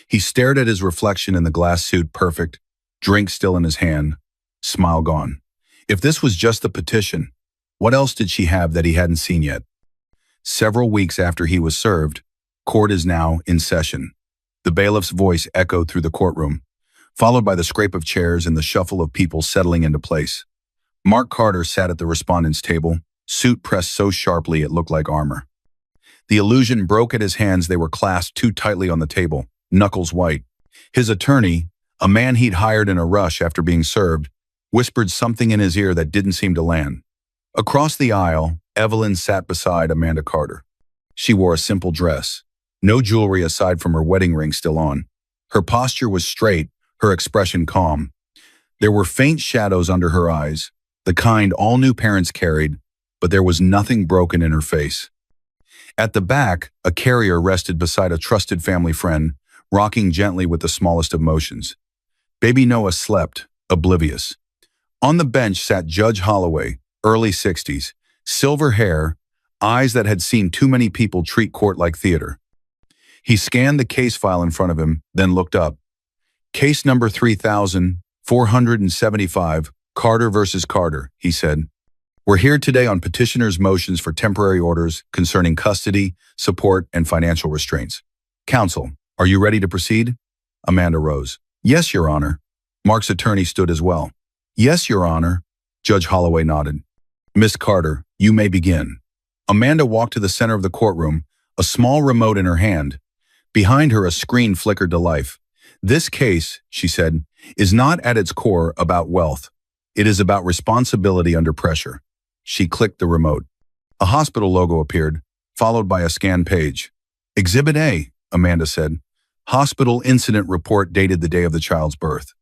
He stared at his reflection in the glass suit, perfect, drink still in his hand, smile gone. If this was just the petition, what else did she have that he hadn't seen yet? Several weeks after he was served, court is now in session. The bailiff's voice echoed through the courtroom, followed by the scrape of chairs and the shuffle of people settling into place. Mark Carter sat at the respondent's table, suit pressed so sharply it looked like armor. The illusion broke at his hands. They were clasped too tightly on the table, knuckles white. His attorney, a man he'd hired in a rush after being served, whispered something in his ear that didn't seem to land. Across the aisle, Evelyn sat beside Amanda Carter. She wore a simple dress, no jewelry aside from her wedding ring still on. Her posture was straight, her expression calm. There were faint shadows under her eyes, the kind all new parents carried, but there was nothing broken in her face. At the back, a carrier rested beside a trusted family friend, rocking gently with the smallest of motions. Baby Noah slept, oblivious. On the bench sat Judge Holloway, early 60s, silver hair, eyes that had seen too many people treat court like theater. He scanned the case file in front of him, then looked up. Case number 3475, Carter versus Carter, he said. We're here today on petitioner's motions for temporary orders concerning custody, support, and financial restraints. Counsel, are you ready to proceed? Amanda rose. Yes, Your Honor. Mark's attorney stood as well. Yes, Your Honor. Judge Holloway nodded. Miss Carter, you may begin. Amanda walked to the center of the courtroom, a small remote in her hand. Behind her, a screen flickered to life. This case, she said, is not at its core about wealth. It is about responsibility under pressure. She clicked the remote. A hospital logo appeared, followed by a scanned page. Exhibit A, Amanda said. Hospital incident report dated the day of the child's birth.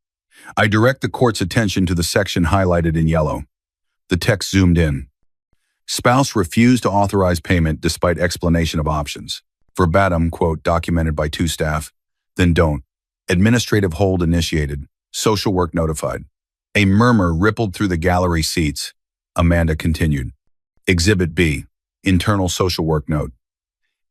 I direct the court's attention to the section highlighted in yellow. The text zoomed in. Spouse refused to authorize payment despite explanation of options. Verbatim, quote, documented by 2 staff. Then don't. Administrative hold initiated. Social work notified. A murmur rippled through the gallery seats. Amanda continued. Exhibit B, internal social work note.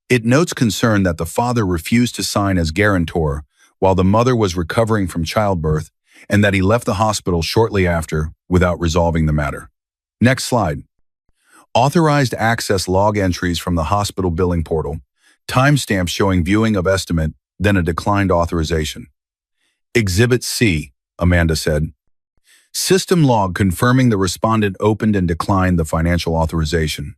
It notes concern that the father refused to sign as guarantor while the mother was recovering from childbirth and that he left the hospital shortly after without resolving the matter. Next slide. Authorized access log entries from the hospital billing portal. Timestamp showing viewing of estimate, then a declined authorization. Exhibit C, Amanda said. System log confirming the respondent opened and declined the financial authorization.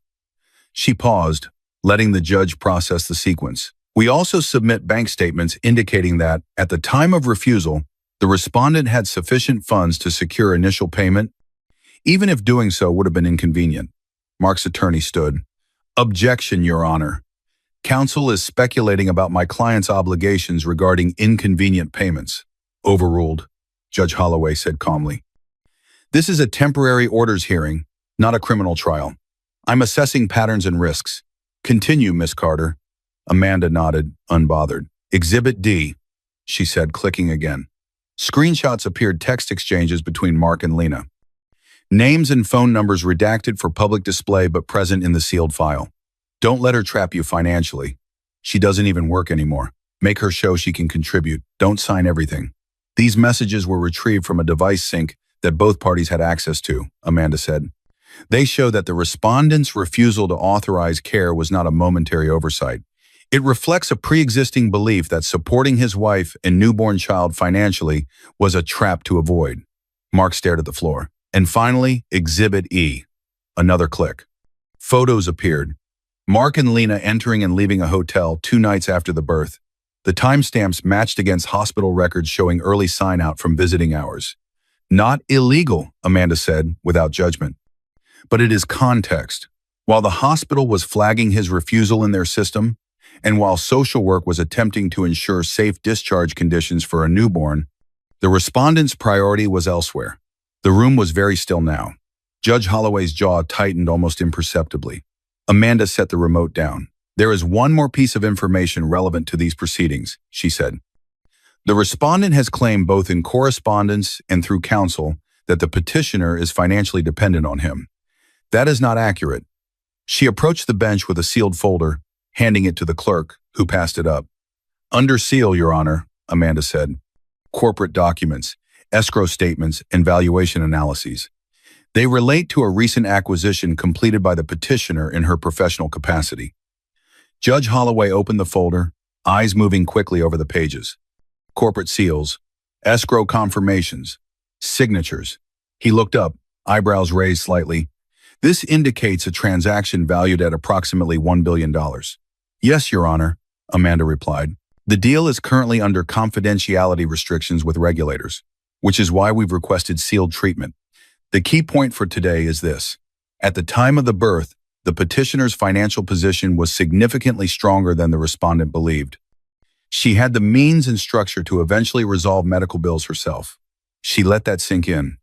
She paused, letting the judge process the sequence. We also submit bank statements indicating that, at the time of refusal, the respondent had sufficient funds to secure initial payment, even if doing so would have been inconvenient. Mark's attorney stood. Objection, Your Honor. Counsel is speculating about my client's obligations regarding inconvenient payments. Overruled, Judge Holloway said calmly. This is a temporary orders hearing, not a criminal trial. I'm assessing patterns and risks. Continue, Miss Carter. Amanda nodded, unbothered. Exhibit D, she said, clicking again. Screenshots appeared text exchanges between Mark and Lena. Names and phone numbers redacted for public display but present in the sealed file. Don't let her trap you financially. She doesn't even work anymore. Make her show she can contribute. Don't sign everything. These messages were retrieved from a device sync that both parties had access to, Amanda said. They show that the respondent's refusal to authorize care was not a momentary oversight. It reflects a pre-existing belief that supporting his wife and newborn child financially was a trap to avoid. Mark stared at the floor. And finally, Exhibit E. Another click. Photos appeared. Mark and Lena entering and leaving a hotel 2 nights after the birth. The timestamps matched against hospital records showing early sign-out from visiting hours. Not illegal, Amanda said, without judgment. But it is context. While the hospital was flagging his refusal in their system, and while social work was attempting to ensure safe discharge conditions for a newborn, the respondent's priority was elsewhere. The room was very still now. Judge Holloway's jaw tightened almost imperceptibly. Amanda set the remote down. There is one more piece of information relevant to these proceedings, she said. The respondent has claimed both in correspondence and through counsel that the petitioner is financially dependent on him. That is not accurate. She approached the bench with a sealed folder, handing it to the clerk, who passed it up. Under seal, Your Honor, Amanda said. Corporate documents, escrow statements, and valuation analyses. They relate to a recent acquisition completed by the petitioner in her professional capacity. Judge Holloway opened the folder, eyes moving quickly over the pages. Corporate seals, escrow confirmations, signatures. He looked up, eyebrows raised slightly. This indicates a transaction valued at approximately $1 billion. Yes, Your Honor, Amanda replied. The deal is currently under confidentiality restrictions with regulators, which is why we've requested sealed treatment. The key point for today is this. At the time of the birth, the petitioner's financial position was significantly stronger than the respondent believed. She had the means and structure to eventually resolve medical bills herself. She let that sink in.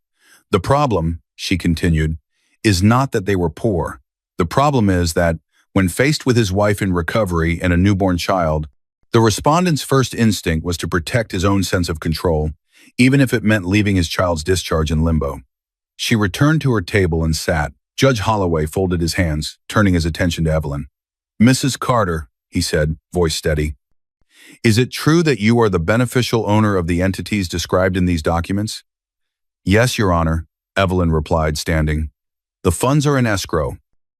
The problem, she continued, is not that they were poor. The problem is that, when faced with his wife in recovery and a newborn child, the respondent's first instinct was to protect his own sense of control, even if it meant leaving his child's discharge in limbo. She returned to her table and sat. Judge Holloway folded his hands, turning his attention to Evelyn. Mrs. Carter, he said, voice steady. Is it true that you are the beneficial owner of the entities described in these documents? Yes, Your Honor, Evelyn replied, standing. The funds are in escrow.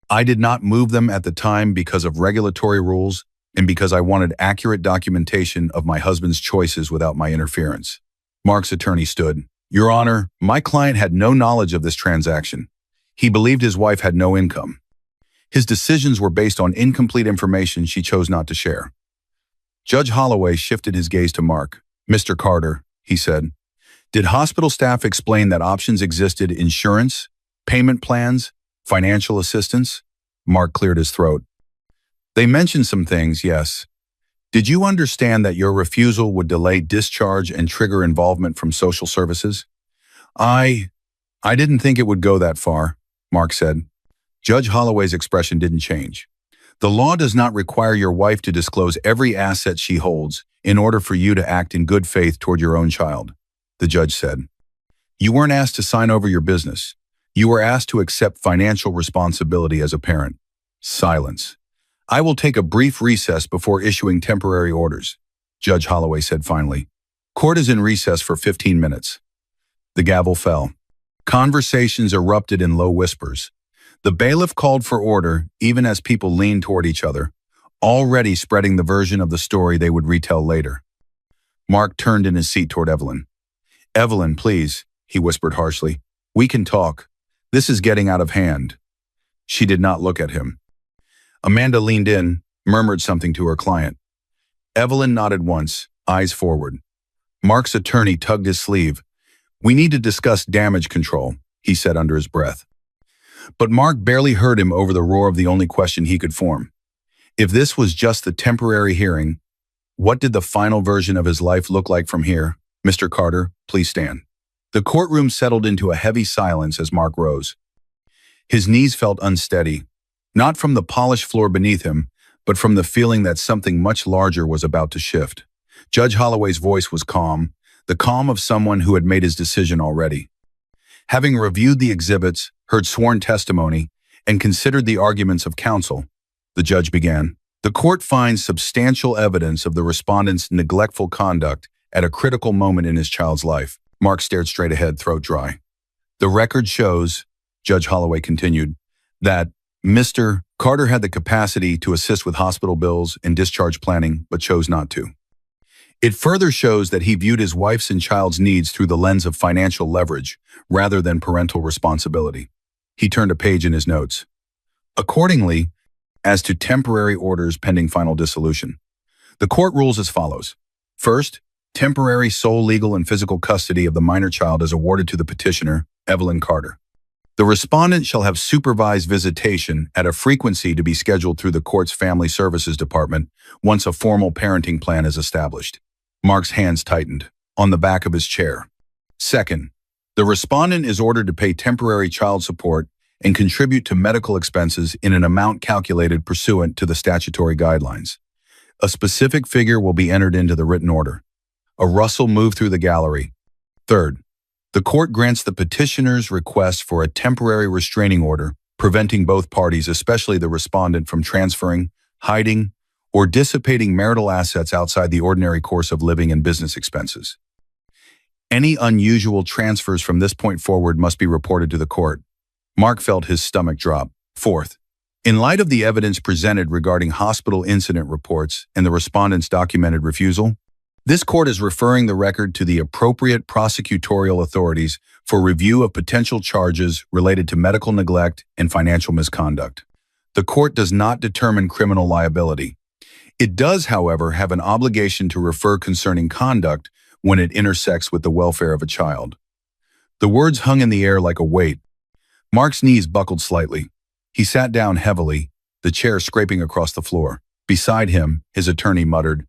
I did not move them at the time because of regulatory rules and because I wanted accurate documentation of my husband's choices without my interference. Mark's attorney stood. Your Honor, my client had no knowledge of this transaction. He believed his wife had no income. His decisions were based on incomplete information she chose not to share. Judge Holloway shifted his gaze to Mark. Mr. Carter, he said, did hospital staff explain that options existed: insurance, payment plans, financial assistance? Mark cleared his throat. They mentioned some things, yes. Did you understand that your refusal would delay discharge and trigger involvement from social services? I didn't think it would go that far, Mark said. Judge Holloway's expression didn't change. The law does not require your wife to disclose every asset she holds in order for you to act in good faith toward your own child, the judge said. You weren't asked to sign over your business. You were asked to accept financial responsibility as a parent. Silence. I will take a brief recess before issuing temporary orders, Judge Holloway said finally. Court is in recess for 15 minutes. The gavel fell. Conversations erupted in low whispers. The bailiff called for order even as people leaned toward each other, already spreading the version of the story they would retell later. Mark turned in his seat toward Evelyn. Evelyn, please, he whispered harshly. We can talk. This is getting out of hand. She did not look at him. Amanda leaned in, murmured something to her client. Evelyn nodded once, eyes forward. Mark's attorney tugged his sleeve. We need to discuss damage control, he said under his breath. But Mark barely heard him over the roar of the only question he could form. If this was just the temporary hearing, what did the final version of his life look like from here? Mr. Carter, please stand. The courtroom settled into a heavy silence as Mark rose. His knees felt unsteady, not from the polished floor beneath him, but from the feeling that something much larger was about to shift. Judge Holloway's voice was calm, the calm of someone who had made his decision already. Having reviewed the exhibits, heard sworn testimony, and considered the arguments of counsel, the judge began. The court finds substantial evidence of the respondent's neglectful conduct at a critical moment in his child's life. Mark stared straight ahead, throat dry. The record shows, Judge Holloway continued, that Mr. Carter had the capacity to assist with hospital bills and discharge planning, but chose not to. It further shows that he viewed his wife's and child's needs through the lens of financial leverage rather than parental responsibility. He turned a page in his notes. Accordingly, as to temporary orders pending final dissolution, the court rules as follows. First, temporary sole legal and physical custody of the minor child is awarded to the petitioner, Evelyn Carter. The respondent shall have supervised visitation at a frequency to be scheduled through the court's Family Services Department once a formal parenting plan is established. Mark's hands tightened on the back of his chair. Second, the respondent is ordered to pay temporary child support and contribute to medical expenses in an amount calculated pursuant to the statutory guidelines. A specific figure will be entered into the written order. A rustle moved through the gallery. Third, the court grants the petitioner's request for a temporary restraining order, preventing both parties, especially the respondent, from transferring, hiding, or dissipating marital assets outside the ordinary course of living and business expenses. Any unusual transfers from this point forward must be reported to the court. Mark felt his stomach drop. Fourth, in light of the evidence presented regarding hospital incident reports and the respondent's documented refusal, this court is referring the record to the appropriate prosecutorial authorities for review of potential charges related to medical neglect and financial misconduct. The court does not determine criminal liability. It does, however, have an obligation to refer concerning conduct when it intersects with the welfare of a child. The words hung in the air like a weight. Mark's knees buckled slightly. He sat down heavily, the chair scraping across the floor. Beside him, his attorney muttered,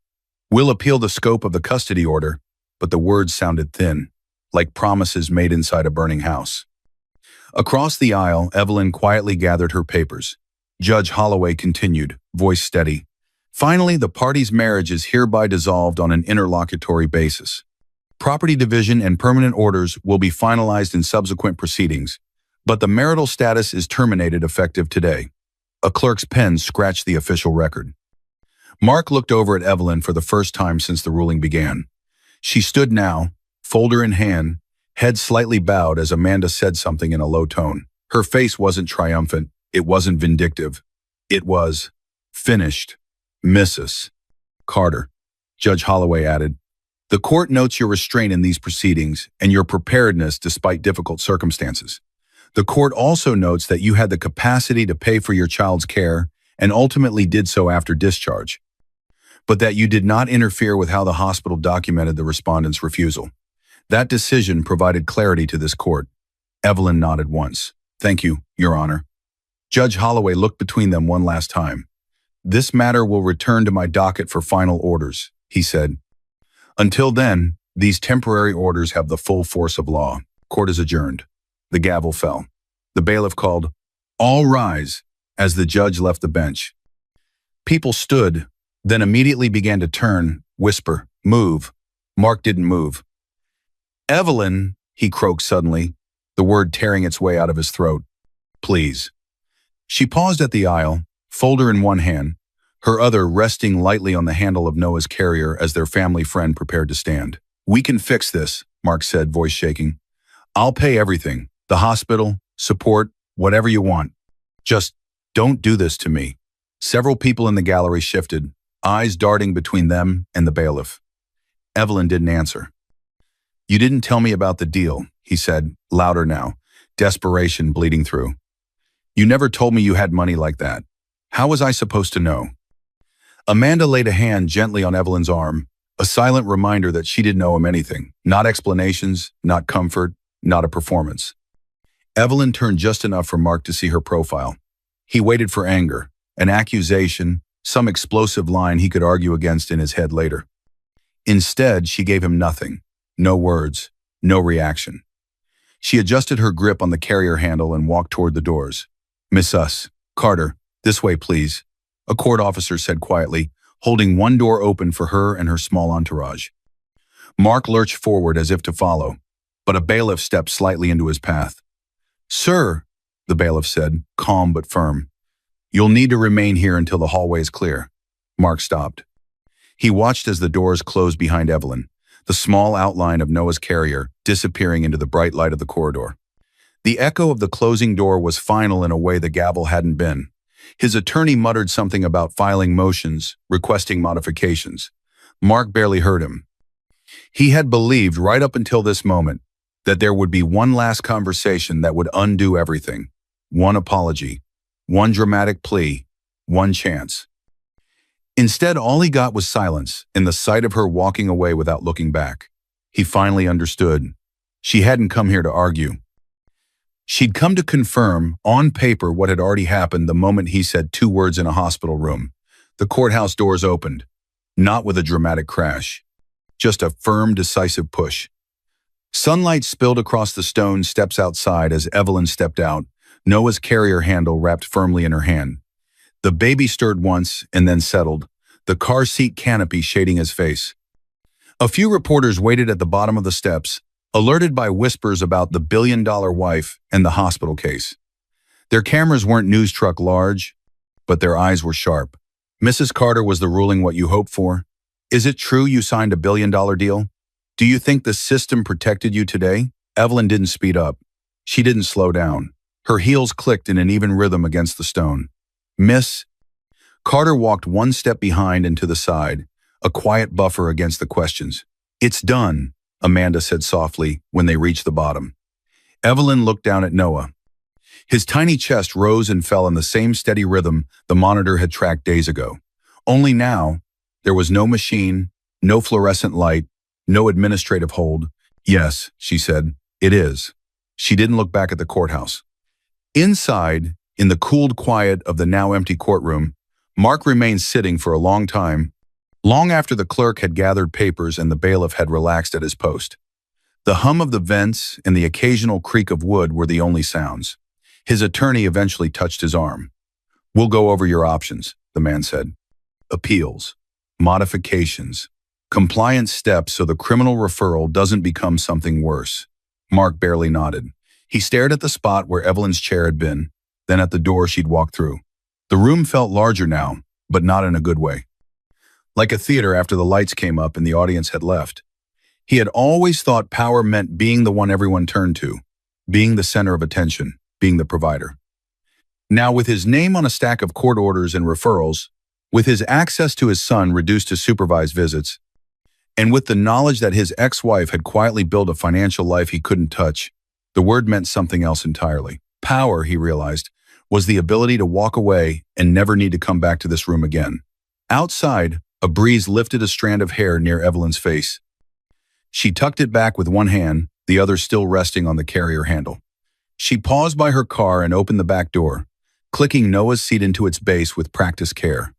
"We'll appeal the scope of the custody order," but the words sounded thin, like promises made inside a burning house. Across the aisle, Evelyn quietly gathered her papers. Judge Holloway continued, voice steady. Finally, the parties' marriage is hereby dissolved on an interlocutory basis. Property division and permanent orders will be finalized in subsequent proceedings, but the marital status is terminated effective today. A clerk's pen scratched the official record. Mark looked over at Evelyn for the first time since the ruling began. She stood now, folder in hand, head slightly bowed as Amanda said something in a low tone. Her face wasn't triumphant, it wasn't vindictive. It was finished. Mrs. Carter, Judge Holloway added. The court notes your restraint in these proceedings and your preparedness despite difficult circumstances. The court also notes that you had the capacity to pay for your child's care and ultimately did so after discharge, but that you did not interfere with how the hospital documented the respondent's refusal. That decision provided clarity to this court. Evelyn nodded once. Thank you, Your Honor. Judge Holloway looked between them one last time. This matter will return to my docket for final orders, he said. Until then, these temporary orders have the full force of law. Court is adjourned. The gavel fell. The bailiff called, "All rise," as the judge left the bench. People stood, then immediately began to turn, whisper, "Move." Mark didn't move. "Evelyn," he croaked suddenly, the word tearing its way out of his throat. "Please." She paused at the aisle, folder in one hand, her other resting lightly on the handle of Noah's carrier as their family friend prepared to stand. "We can fix this," Mark said, voice shaking. "I'll pay everything, the hospital, support, whatever you want. Just don't do this to me." Several people in the gallery shifted, eyes darting between them and the bailiff. Evelyn didn't answer. "You didn't tell me about the deal," he said, louder now, desperation bleeding through. "You never told me you had money like that. How was I supposed to know?" Amanda laid a hand gently on Evelyn's arm, a silent reminder that she didn't owe him anything. Not explanations, not comfort, not a performance. Evelyn turned just enough for Mark to see her profile. He waited for anger, an accusation, some explosive line he could argue against in his head later. Instead, she gave him nothing. No words, no reaction. She adjusted her grip on the carrier handle and walked toward the doors. "Miss Us, Carter, this way please," a court officer said quietly, holding one door open for her and her small entourage. Mark lurched forward as if to follow, but a bailiff stepped slightly into his path. "Sir," the bailiff said, calm but firm, "you'll need to remain here until the hallway is clear." Mark stopped. He watched as the doors closed behind Evelyn, the small outline of Noah's carrier disappearing into the bright light of the corridor. The echo of the closing door was final in a way the gavel hadn't been. His attorney muttered something about filing motions, requesting modifications. Mark barely heard him. He had believed right up until this moment that there would be one last conversation that would undo everything. One apology, one dramatic plea, one chance. Instead, all he got was silence and the sight of her walking away without looking back. He finally understood. She hadn't come here to argue. She'd come to confirm, on paper, what had already happened the moment he said two words in a hospital room. The courthouse doors opened, not with a dramatic crash, just a firm, decisive push. Sunlight spilled across the stone steps outside as Evelyn stepped out, Noah's carrier handle wrapped firmly in her hand. The baby stirred once and then settled, the car seat canopy shading his face. A few reporters waited at the bottom of the steps, alerted by whispers about the billion-dollar wife and the hospital case. Their cameras weren't news truck large, but their eyes were sharp. "Mrs. Carter, was the ruling what you hoped for? Is it true you signed a billion-dollar deal? Do you think the system protected you today?" Evelyn didn't speed up. She didn't slow down. Her heels clicked in an even rhythm against the stone. "Miss..." Carter walked one step behind and to the side, a quiet buffer against the questions. "It's done," Amanda said softly when they reached the bottom. Evelyn looked down at Noah. His tiny chest rose and fell in the same steady rhythm the monitor had tracked days ago. Only now, there was no machine, no fluorescent light, no administrative hold. "Yes," she said, "it is." She didn't look back at the courthouse. Inside, in the cooled quiet of the now empty courtroom, Mark remained sitting for a long time, long after the clerk had gathered papers and the bailiff had relaxed at his post. The hum of the vents and the occasional creak of wood were the only sounds. His attorney eventually touched his arm. "We'll go over your options," the man said. "Appeals, modifications, compliance steps so the criminal referral doesn't become something worse." Mark barely nodded. He stared at the spot where Evelyn's chair had been, then at the door she'd walked through. The room felt larger now, but not in a good way. Like a theater after the lights came up and the audience had left. He had always thought power meant being the one everyone turned to, being the center of attention, being the provider. Now, with his name on a stack of court orders and referrals, with his access to his son reduced to supervised visits, And with the knowledge that his ex-wife had quietly built a financial life he couldn't touch, the word meant something else entirely. Power, he realized, was the ability to walk away and never need to come back to this room again. Outside, a breeze lifted a strand of hair near Evelyn's face. She tucked it back with one hand, the other still resting on the carrier handle. She paused by her car and opened the back door, clicking Noah's seat into its base with practiced care.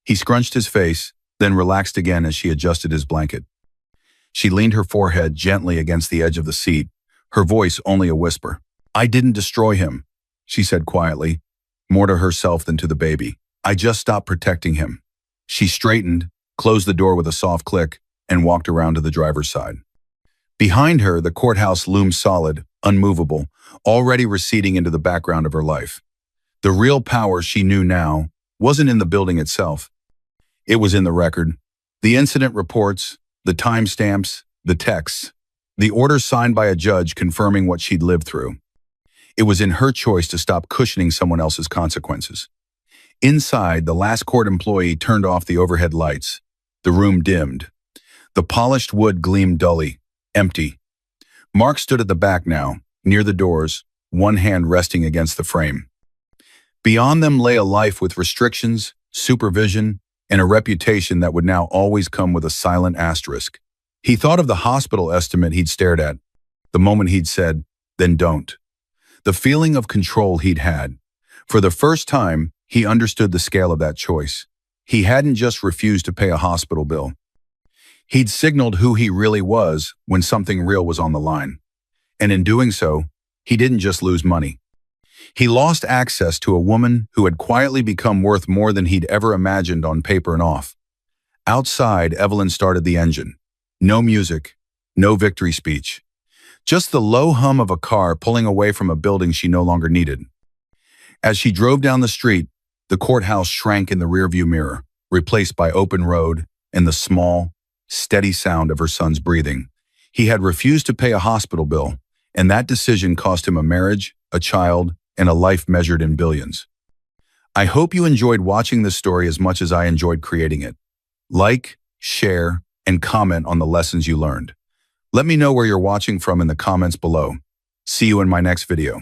He scrunched his face, then relaxed again as she adjusted his blanket. She leaned her forehead gently against the edge of the seat, her voice only a whisper. "I didn't destroy him," she said quietly, more to herself than to the baby. "I just stopped protecting him." She straightened, closed the door with a soft click, and walked around to the driver's side. Behind her, the courthouse loomed solid, unmovable, already receding into the background of her life. The real power, she knew now, wasn't in the building itself. It was in the record. The incident reports, the timestamps, the texts, the orders signed by a judge confirming what she'd lived through. It was in her choice to stop cushioning someone else's consequences. Inside, the last court employee turned off the overhead lights. The room dimmed. The polished wood gleamed dully, empty. Mark stood at the back now, near the doors, one hand resting against the frame. Beyond them lay a life with restrictions, supervision, and a reputation that would now always come with a silent asterisk. He thought of the hospital estimate he'd stared at, the moment he'd said, "Then don't." The feeling of control he'd had. For the first time, he understood the scale of that choice. He hadn't just refused to pay a hospital bill. He'd signaled who he really was when something real was on the line. And in doing so, he didn't just lose money. He lost access to a woman who had quietly become worth more than he'd ever imagined on paper and off. Outside, Evelyn started the engine. No music, no victory speech. Just the low hum of a car pulling away from a building she no longer needed. As she drove down the street, the courthouse shrank in the rearview mirror, replaced by open road and the small, steady sound of her son's breathing. He had refused to pay a hospital bill, and that decision cost him a marriage, a child, and a life measured in billions. I hope you enjoyed watching this story as much as I enjoyed creating it. Like, share, and comment on the lessons you learned. Let me know where you're watching from in the comments below. See you in my next video.